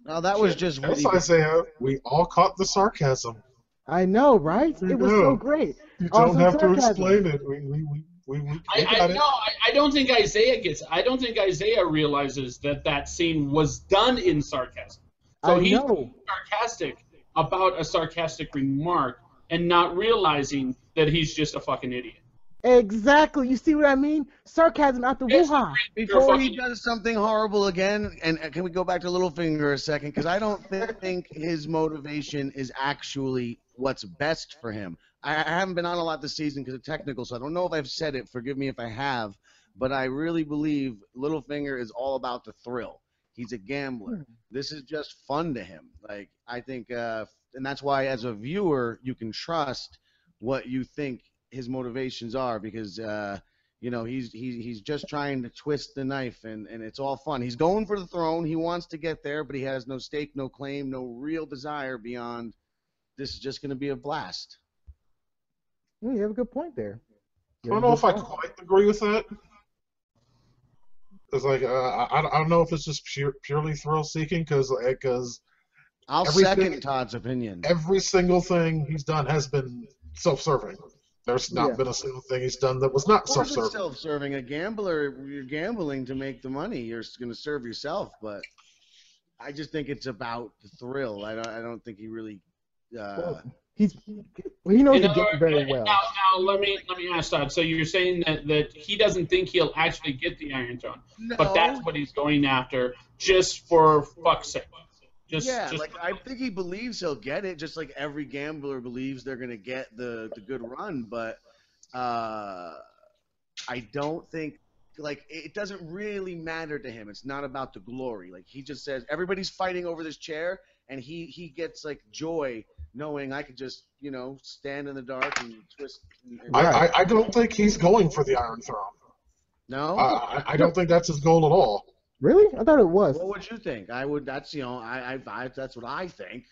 Now that was just Yes, really... Isaiah, we all caught the sarcasm. I know, right? It was so great. You Awesome don't have sarcasm. to explain it. We got it. I don't think Isaiah gets. I don't think Isaiah realizes that scene was done in sarcasm. So he's being sarcastic about a sarcastic remark and not realizing that he's just a fucking idiot. Exactly. You see what I mean? Sarcasm out the woo-ha. Before he does something horrible again, and can we go back to Littlefinger a second? Because I don't think his motivation is actually what's best for him. I haven't been on a lot this season because of technical, so I don't know if I've said it. Forgive me if I have. But I really believe Littlefinger is all about the thrill. He's a gambler. This is just fun to him. Like, I think, and that's why as a viewer, you can trust what you think his motivations are, because he's just trying to twist the knife, and it's all fun. He's going for the throne. He wants to get there, but he has no stake, no claim, no real desire beyond this is just going to be a blast. You have a good point there. I don't know if I quite agree with that. It's like I don't know if it's just purely thrill seeking, because I'll second Todd's opinion. Every single thing he's done has been self-serving. There's not been a single thing he's done that was not self-serving. It's self-serving. A gambler, you're gambling to make the money. You're going to serve yourself, but I just think it's about the thrill. I don't think he really. He knows the game very well. Now let me ask Todd. So you're saying that he doesn't think he'll actually get the Iron Throne, but that's what he's going after just for fuck's sake. I think he believes he'll get it, just like every gambler believes they're going to get the good run. But I don't think, it doesn't really matter to him. It's not about the glory. Like, he just says everybody's fighting over this chair, and he gets joy knowing I could just stand in the dark and twist. I don't think he's going for the Iron Throne. No, I don't think that's his goal at all. Really? I thought it was. What would you think? I would. That's that's what I think.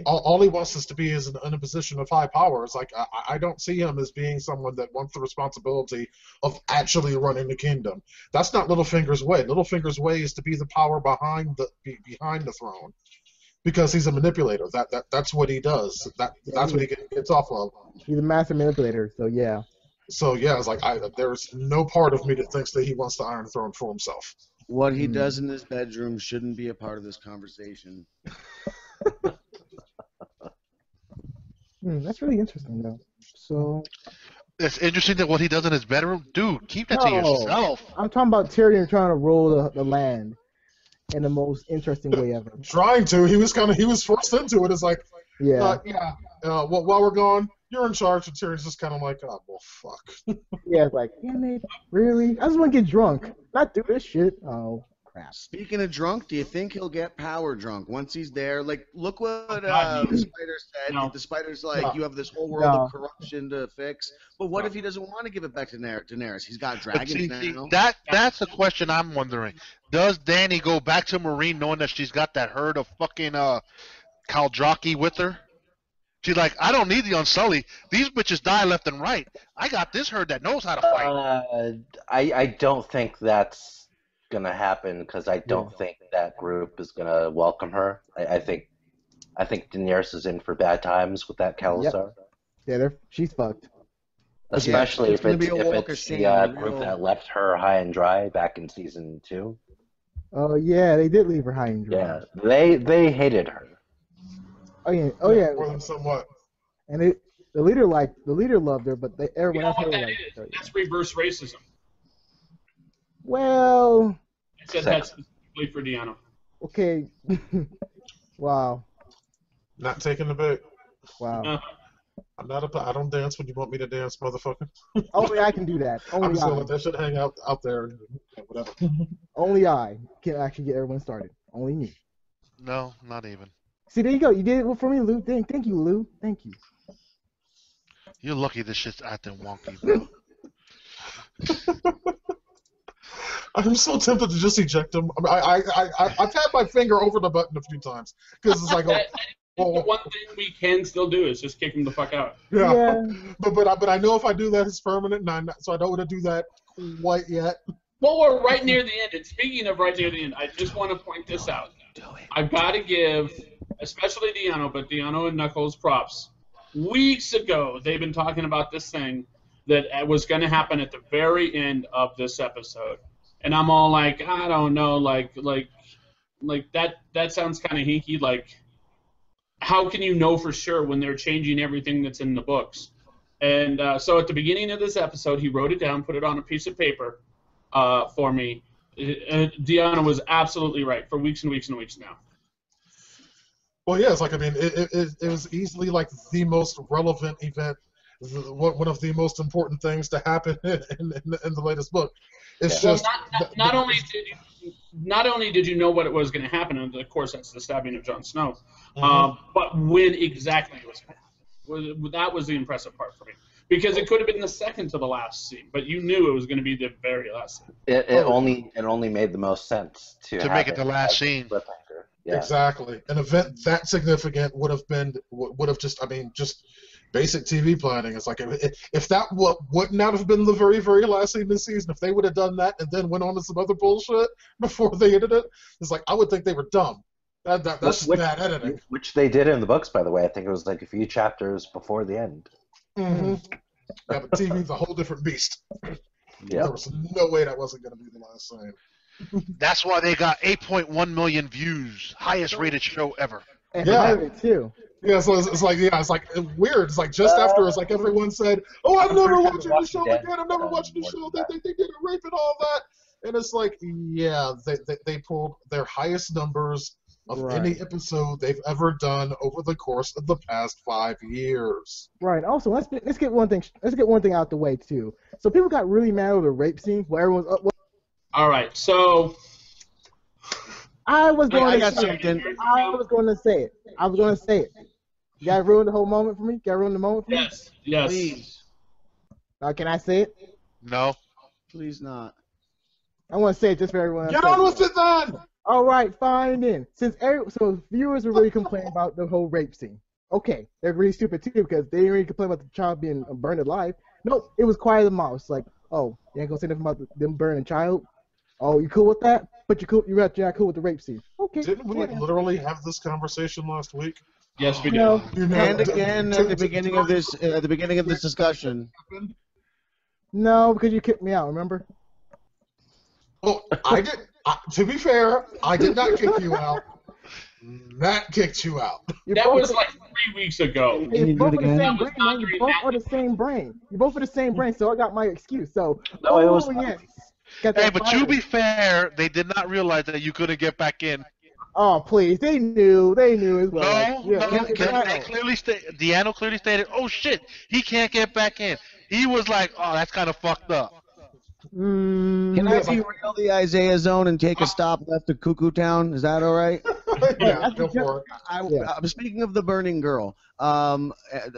All he wants is to be in a position of high power. It's like I don't see him as being someone that wants the responsibility of actually running the kingdom. That's not Littlefinger's way. Littlefinger's way is to be the power behind the throne, because he's a manipulator. That's what he does. That's what he gets off of. He's a master manipulator. So yeah. So yeah, it's like there's no part of me that thinks that he wants the Iron Throne for himself. What he does in his bedroom shouldn't be a part of this conversation. That's really interesting, though. So it's interesting that what he does in his bedroom, dude. Keep that to yourself. I'm talking about Tyrion trying to rule the land in the most interesting way ever. Trying to. He was forced into it. It's like, while we're gone, you're in charge. And Tyrion's just kind of like, oh, well, fuck. Yeah, it's like, damn it, really? I just want to get drunk, not do this shit. Oh, crap. Speaking of drunk, do you think he'll get power drunk once he's there? Like, look what the spider said. No. The spider's like, you have this whole world of corruption to fix. But what if he doesn't want to give it back to Daenerys? He's got dragons now. That's the question I'm wondering. Does Dany go back to Marine knowing that she's got that herd of fucking Kaldraki with her? She's like, I don't need the Unsullied. These bitches die left and right. I got this herd that knows how to fight. I don't think that's going to happen, because I don't think that group is going to welcome her. I think Daenerys is in for bad times with that Khalasar. Yep. Yeah, she's fucked. Especially if it's the group that left her high and dry back in season 2. Oh yeah, they did leave her high and dry. Yeah, they hated her. Oh yeah, More than somewhat. and the leader loved her, but everyone You know else what hated that like is? her. That's reverse racism. Well, I said that specifically for DeAno. okay. Wow. Not taking the bait. Wow. I'm not I don't dance when you want me to dance, motherfucker. Only I can do that. I'm Only just gonna I. let that shit hang out there. Whatever. Only I can actually get everyone started. Only me. No, not even. See, there you go. You did it for me, Lou. Thank you, Lou. Thank you. You're lucky this shit's acting wonky, bro. I'm so tempted to just eject him. I've had my finger over the button a few times because it's like, The one thing we can still do is just kick him the fuck out. yeah. But I know if I do that, it's permanent, so I don't want to do that quite yet. Well, we're right near the end. And speaking of right near the end, I just want to point this out. I've got to give, especially DeAno, but DeAno and Knuckles props. Weeks ago, they've been talking about this thing that was going to happen at the very end of this episode. And I'm all like, I don't know, like that sounds kind of hinky. Like, how can you know for sure when they're changing everything that's in the books? And so at the beginning of this episode, he wrote it down, put it on a piece of paper for me. DeAno was absolutely right for weeks and weeks and weeks now. Well, yeah, it's like, I mean, it was easily like the most relevant event, one of the most important things to happen in the latest book. It's just not only did you know what it was going to happen, and of course that's the stabbing of Jon Snow, but when exactly it was going to happen. That was the impressive part for me. Because it could have been the second to the last scene, but you knew it was going to be the very last scene. It only made the most sense to make it the last scene. Yeah. Exactly. An event that significant would have just basic TV planning. It's like if that would not have been the very, very last scene of the season, if they would have done that and then went on to some other bullshit before they ended it, it's like I would think they were dumb. That's bad editing. Which they did in the books, by the way. I think it was like a few chapters before the end. Mm-hmm. Yeah, but TV's a whole different beast. Yeah. There was no way that wasn't going to be the last scene. That's why they got 8.1 million views, highest rated show ever. And Yeah. pirate too. Yeah, so it's like weird. It's like just after it's like everyone said, "Oh, I'm never watching the show again. I'm never watching the show. They did a rape and all that." And it's like, yeah, they pulled their highest numbers of any episode they've ever done over the course of the past 5 years. Right. Also, let's get one thing out the way too. So people got really mad over the rape scene where everyone's up. All right, so I was going got to say something. it. I was going to say it. You gotta ruin the whole moment for me? Gotta ruin the moment for me? yes. Please. Can I say it? No. Please not. I want to say it just for everyone else. Get on with it then! All right, fine then. So viewers were really complaining about the whole rape scene. Okay, they're really stupid too because they didn't really complain about the child being burned alive. Nope, it was quiet as a mouse. Like, oh, you ain't gonna say nothing about them burning a child? Oh, you cool with that? But you're not cool with the rape scene. Okay. Didn't we literally have this conversation last week? Yes, we did. No. And again at the beginning of this discussion. No, because you kicked me out. Remember? Well, I did. To be fair, I did not kick you out. Matt kicked you out. That was like 3 weeks ago. You're both do it of the again? same brain, man. You both are the same brain. You both are the same brain, so I got my excuse. So, No, it was yes. Got Hey, that but fire. to be fair, they did not realize that you couldn't get back in. Oh, please. They knew as well. DeAno clearly stated, oh shit, he can't get back in. He was like, oh, that's kind of fucked up. Can I derail the Isaiah zone and take a stop left of Cuckoo Town? Is that all right? Yeah, go for it. I'm speaking of the burning girl.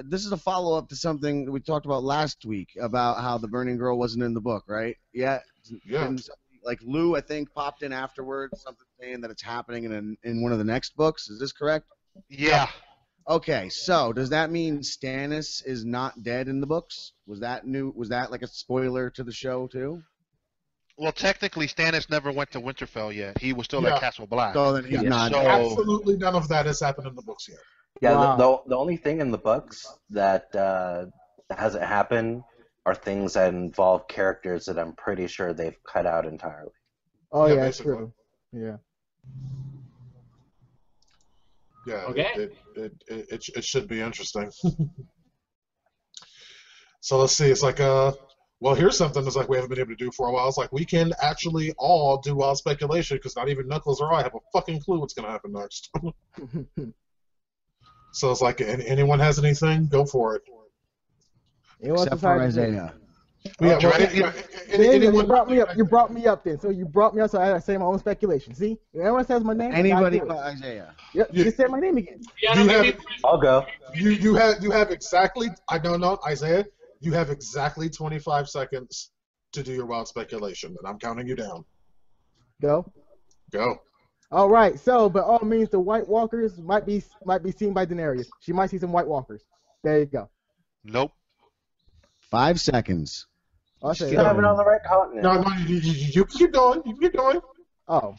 This is a follow-up to something we talked about last week about how the burning girl wasn't in the book, right? Yeah. Like Lou, I think, popped in afterwards, something saying that it's happening in one of the next books. Is this correct? Yeah. Okay, so does that mean Stannis is not dead in the books? Was that new? Was that like a spoiler to the show too? Well, technically, Stannis never went to Winterfell yet. He was still at Castle Black. So then he's not So- dead. Absolutely none of that has happened in the books yet. Yeah, Wow. the only thing in the books that hasn't happened are things that involve characters that I'm pretty sure they've cut out entirely. Oh, Yeah, yeah, basically. true. Yeah. Yeah. Okay. It should be interesting. So let's see. It's like well, here's something that's like we haven't been able to do for a while. It's like we can actually all do wild speculation because not even Knuckles or I have a fucking clue what's gonna happen next. So it's like anyone has anything, go for it. Except for Isaiah. Yeah, well, anyone you brought me up. You brought me up then. So you brought me up, so I say my own speculation. See, if anyone says my name, Anybody but Isaiah. Yep, you just said my name again. I'll go. You have exactly. I don't know, Isaiah. You have exactly 25 seconds to do your wild speculation, and I'm counting you down. Go. Go. All right. So, by all means, the White Walkers might be seen by Daenerys. She might see some White Walkers. There you go. Nope. 5 seconds. I'll say She's not even on the right continent. No, you keep going. You keep going. Oh,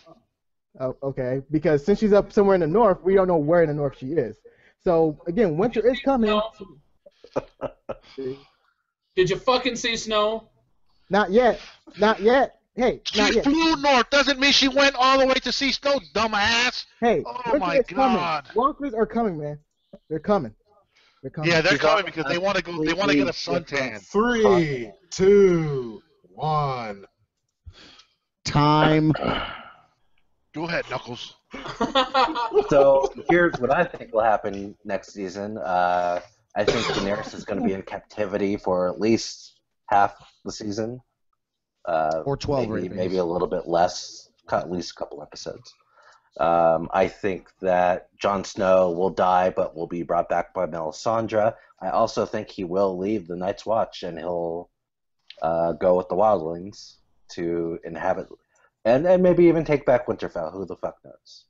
okay. Because since she's up somewhere in the north, we don't know where in the north she is. So again, winter is coming. Did you fucking see snow? Not yet. Not yet. Hey, not She yet. flew north. Doesn't mean she went all the way to see snow, dumbass. Hey, Oh winter my is coming. God. Walkers are coming, man. They're coming. They're coming. Yeah, they're She's coming on- because they want to go. They want to get a suntan. 3, 2, 1. Time. Go ahead, Knuckles. So here's what I think will happen next season. I think Daenerys is going to be in captivity for at least half the season. Or 12 maybe a little bit less, at least a couple episodes. I think that Jon Snow will die, but will be brought back by Melisandre. I also think he will leave the Night's Watch and he'll go with the Wildlings to inhabit, and maybe even take back Winterfell. Who the fuck knows?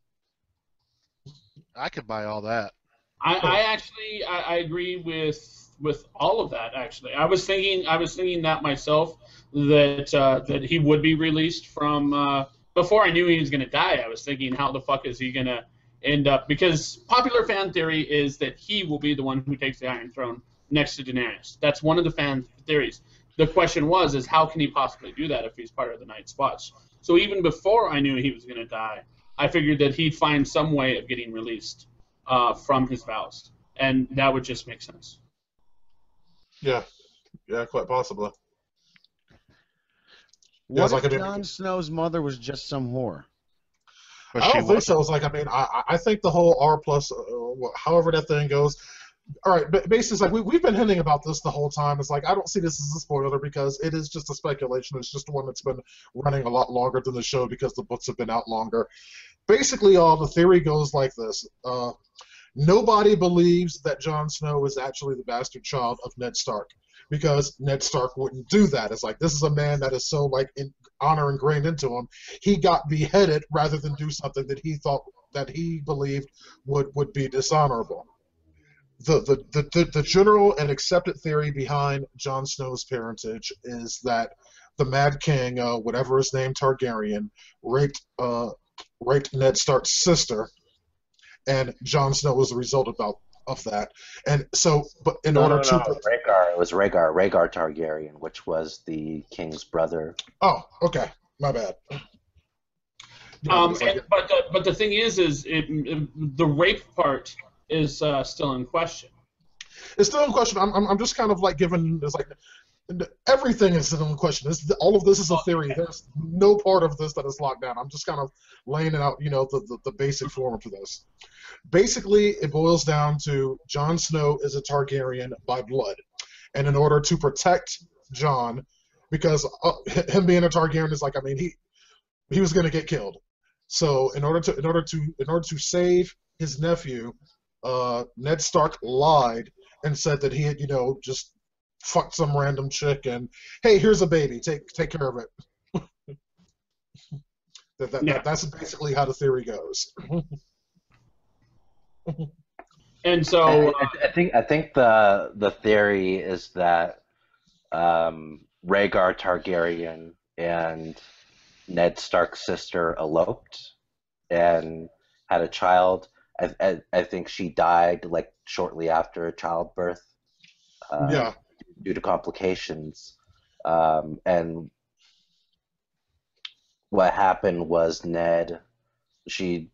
I could buy all that. I agree with all of that. Actually, I was thinking that myself, that he would be released from. Before I knew he was going to die, I was thinking, how the fuck is he going to end up? Because popular fan theory is that he will be the one who takes the Iron Throne next to Daenerys. That's one of the fan theories. The question is how can he possibly do that if he's part of the Night's Watch? So even before I knew he was going to die, I figured that he'd find some way of getting released from his vows, and that would just make sense. Yeah, quite possibly. What like if Jon Snow's mother was just some whore? But I she don't think wasn't. so. It's like, I mean, I think the whole R plus, however that thing goes. All right, but basically, it's like we've been hinting about this the whole time. It's like I don't see this as a spoiler because it is just a speculation. It's just one that's been running a lot longer than the show because the books have been out longer. Basically, the theory goes like this. Nobody believes that Jon Snow is actually the bastard child of Ned Stark because Ned Stark wouldn't do that. It's like, this is a man that is so honor ingrained into him. He got beheaded rather than do something that he believed would be dishonorable. The general and accepted theory behind Jon Snow's parentage is that the Mad King, whatever his name, Targaryen, raped Ned Stark's sister, and Jon Snow was the result of that. And so, but in order to Rhaegar, it was Rhaegar Targaryen, which was the king's brother. Oh, okay, my bad. But the thing is the rape part is still in question. It's still in question. I'm just kind of like giving. It's like everything is still in question. All of this is a theory. There's no part of this that is locked down. I'm just kind of laying it out, the basic form for this. Basically, it boils down to Jon Snow is a Targaryen by blood, and in order to protect Jon, because him being a Targaryen is like, I mean, he was going to get killed. So in order to save his nephew, Ned Stark lied and said that he had, just fucked some random chick and, hey, here's a baby, take care of it. That's basically how the theory goes. And so I think the theory is that Rhaegar Targaryen and Ned Stark's sister eloped and had a child. I think she died like shortly after childbirth. Due to complications, and what happened was Ned she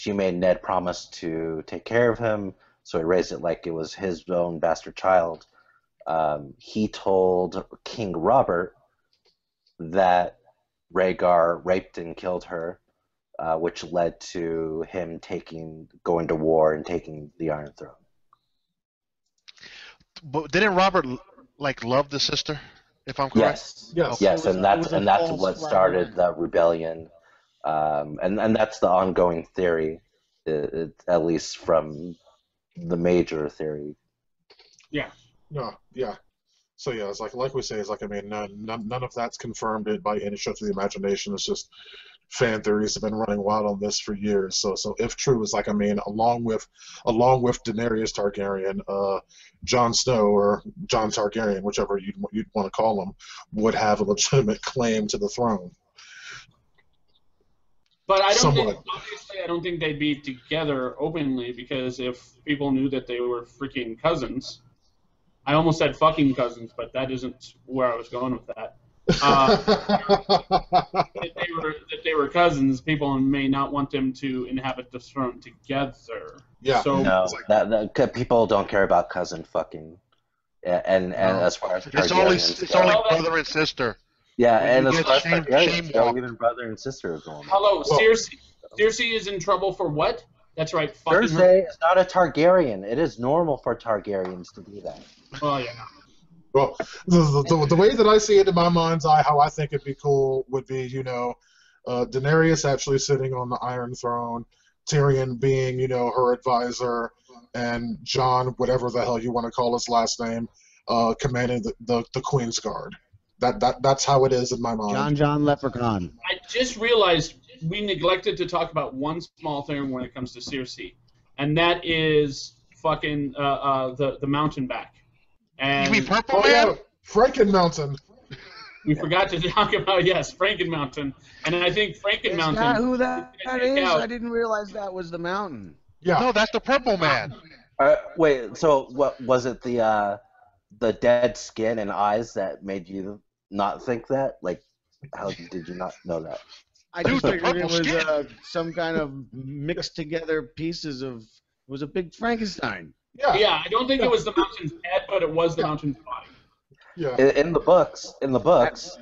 made Ned promise to take care of him, so he raised it like it was his own bastard child. He told King Robert that Rhaegar raped and killed her, which led to him going to war and taking the Iron Throne. But didn't Robert love the sister? If I'm correct. Yes, and that's what started the rebellion, and that's the ongoing theory, at least from the major theory. Yeah. No, yeah. So yeah, it's like we say, it's like, I mean, none of that's confirmed by any stretch of the imagination. It's just fan theories have been running wild on this for years. So if true, it's like, I mean, along with Daenerys Targaryen, Jon Snow or Jon Targaryen, whichever you'd want to call him, would have a legitimate claim to the throne. But I don't think they'd be together openly, because if people knew that they were freaking cousins, I almost said fucking cousins, but that isn't where I was going with that. That they were cousins, people may not want them to inhabit the throne together. Yeah. So no, that people don't care about cousin fucking, and as far as it's only brother and sister. Yeah, when and as far as Targaryens, even brother and sister are going. Hello, Cersei is in trouble for what? That's right. Cersei is not a Targaryen. It is normal for Targaryens to be that. Oh yeah. Well, the way that I see it in my mind's eye, how I think it'd be cool would be, Daenerys actually sitting on the Iron Throne, Tyrion being, her advisor, and Jon, whatever the hell you want to call his last name, commanding the Queen's Guard. That's how it is in my mind. John Leprechaun. I just realized we neglected to talk about one small thing when it comes to Cersei, and that is fucking the mountain back. And you mean Purple Man? Yeah, Franken Mountain. We forgot to talk about, Franken Mountain, and I think Franken Mountain. Not who that is. I didn't realize that was the mountain. Yeah. No, that's the Purple Man. Wait, so what was it? The dead skin and eyes that made you not think that? Like, how did you not know that? I just figured it was some kind of mixed together pieces of. It was a big Frankenstein. Yeah, I don't think it was the mountain's head, but it was the mountain's body. Yeah. In the books,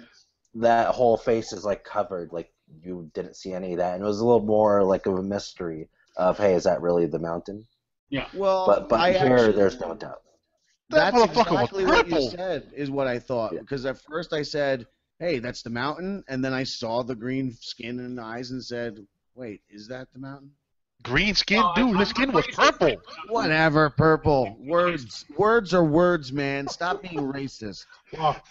that whole face is like covered, like you didn't see any of that, and it was a little more like of a mystery of, hey, is that really the mountain? Yeah. Well, but here there's no doubt. That's exactly what you said is what I thought, because at first I said, hey, that's the mountain, and then I saw the green skin and eyes and said, wait, is that the mountain? Green skin? Dude, his skin was purple. Whatever, purple. Words are words, man. Stop being racist.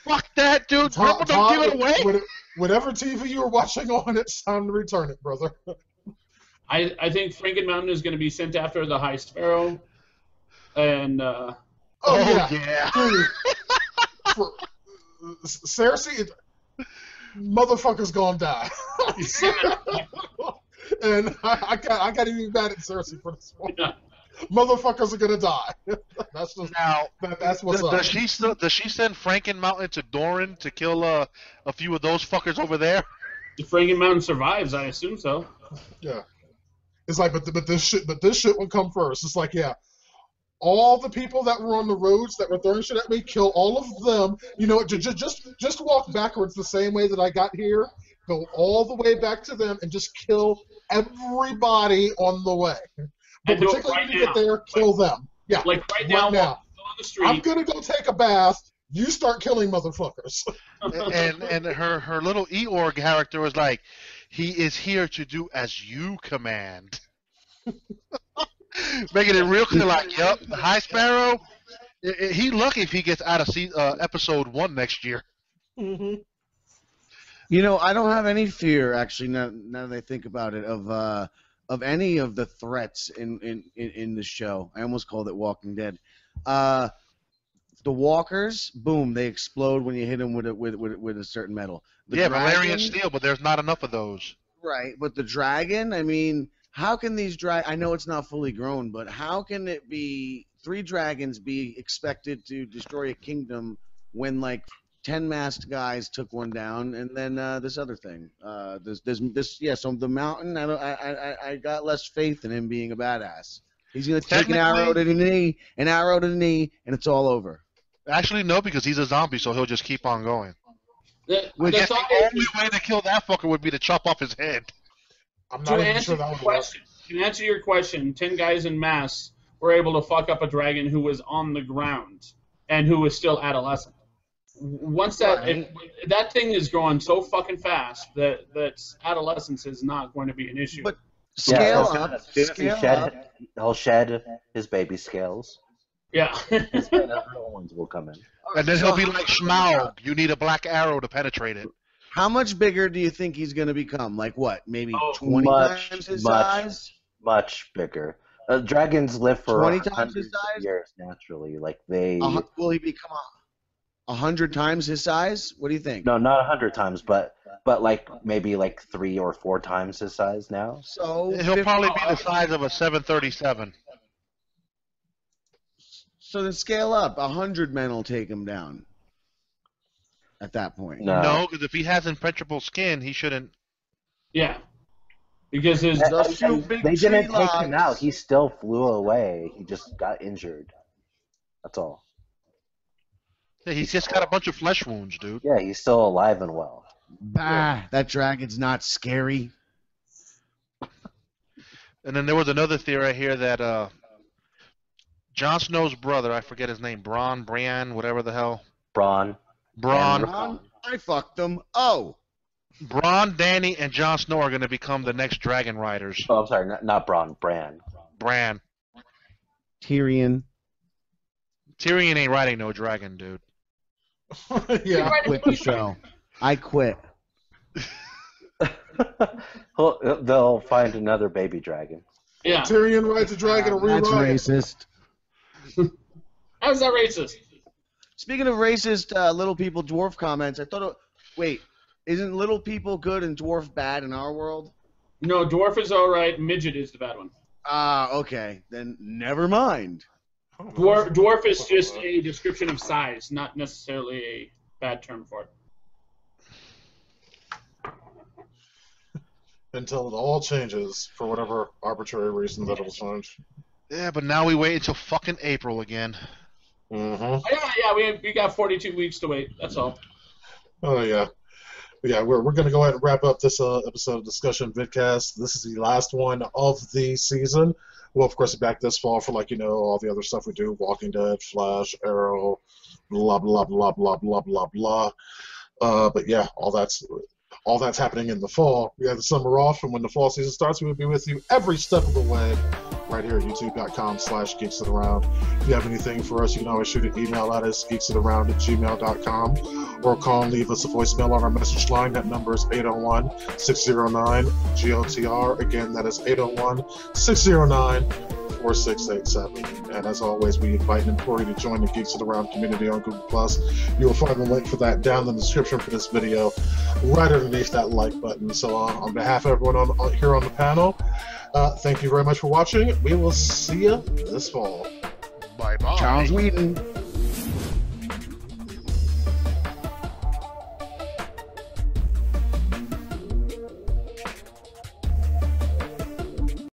Fuck that, dude. Purple don't give it away. Whatever TV you were watching on, it's time to return it, brother. I think Franken Mountain is going to be sent after the High Sparrow, and yeah. Dude, Cersei, motherfucker's gonna die. And I can't even be mad at Cersei for this one. Yeah. Motherfuckers are gonna die. That's just that's what's up. Does she send Franken Mountain to Doran to kill a few of those fuckers over there? If Franken Mountain survives, I assume so. Yeah. It's like, but this shit will come first. It's like, yeah, all the people that were on the roads that were throwing shit at me, kill all of them. Just walk backwards the same way that I got here. Go all the way back to them and just kill everybody on the way. But particularly when you get there, kill them. Yeah, like right now. On the street. I'm gonna go take a bath. You start killing motherfuckers. and her little Eeyore character was like, he is here to do as you command. Making it real clear, like, yep, the High Sparrow, he lucky if he gets out of episode 1 next year. Mm-hmm. I don't have any fear, actually, now that I think about it, of any of the threats in the show. I almost called it Walking Dead. The walkers, boom, they explode when you hit them with a certain metal. Valerian steel, but there's not enough of those. Right, but the dragon, I mean, how can these I know it's not fully grown, but how can it be 3 dragons be expected to destroy a kingdom when like 10 masked guys took one down, and then this other thing. So the Mountain. I got less faith in him being a badass. He's gonna take an arrow to the knee, and it's all over. Actually, no, because he's a zombie, so he'll just keep on going. The The thought is, only way to kill that fucker would be to chop off his head. I'm to not even answer sure that your would work. question, to answer your question, 10 guys in mass were able to fuck up a dragon who was on the ground and who was still adolescent. Once that thing is growing so fucking fast that adolescence is not going to be an issue. But scale up. As soon as he'll shed his baby scales. Yeah. His real ones will come in. And then he'll be like Smaug. You need a black arrow to penetrate it. How much bigger do you think he's going to become? Like what? Maybe 20 times his size? Much bigger. Dragons live for 20 times his 100 size? years naturally. Like they. Will he become 100 times his size? What do you think? No, not 100 times, but like maybe like 3 or 4 times his size now. So He'll probably be the size of a 737. So then scale up. 100 men will take him down. At that point. No, because if he has impenetrable skin, he shouldn't. Yeah. Because his they didn't take him out. He still flew away. He just got injured. That's all. Yeah, he's just got a bunch of flesh wounds, dude. Yeah, he's still alive and well. Bah, that dragon's not scary. And then there was another theory here that Jon Snow's brother, I forget his name, Bran, whatever the hell. Braun. I fucked them. Oh. Bran, Dany, and Jon Snow are going to become the next dragon riders. Oh, I'm sorry, not Braun, Bran. Bran. Tyrion. Tyrion ain't riding no dragon, dude. Yeah. I quit the show. I quit. They'll find another baby dragon. Yeah. Tyrion rides a dragon and That's rewrite. racist. How's that racist? Speaking of racist little people dwarf comments, I thought, wait, isn't little people good and dwarf bad in our world? No, dwarf is all right. Midget is the bad one. Okay. Then never mind. Dwarf is just a description of size, not necessarily a bad term for it. Until it all changes for whatever arbitrary reason that it will change. Yeah, but now we wait until fucking April again. Mm-hmm. Yeah, we got 42 weeks to wait. That's all. Oh, yeah. But yeah, we're going to go ahead and wrap up this episode of Discussion Vidcast. This is the last one of the season. We'll, of course, be back this fall for, all the other stuff we do. Walking Dead, Flash, Arrow, blah, blah, blah, blah, blah, blah, blah. But yeah, all that's happening in the fall. We have the summer off, and when the fall season starts, we will be with you every step of the way right here at youtube.com/geeksaround. If you have anything for us, you can always shoot an email at us, geeksaround@gmail.com, or call and leave us a voicemail on our message line. That number is 801-609-GOTR. Again, that is 801-609-4687. And as always, we invite and implore you to join the Geeks of the Round community on Google+. You will find the link for that down in the description for this video, right underneath that like button. So on behalf of everyone here on the panel, thank you very much for watching. We will see you this fall. Bye-bye. Charles Whedon.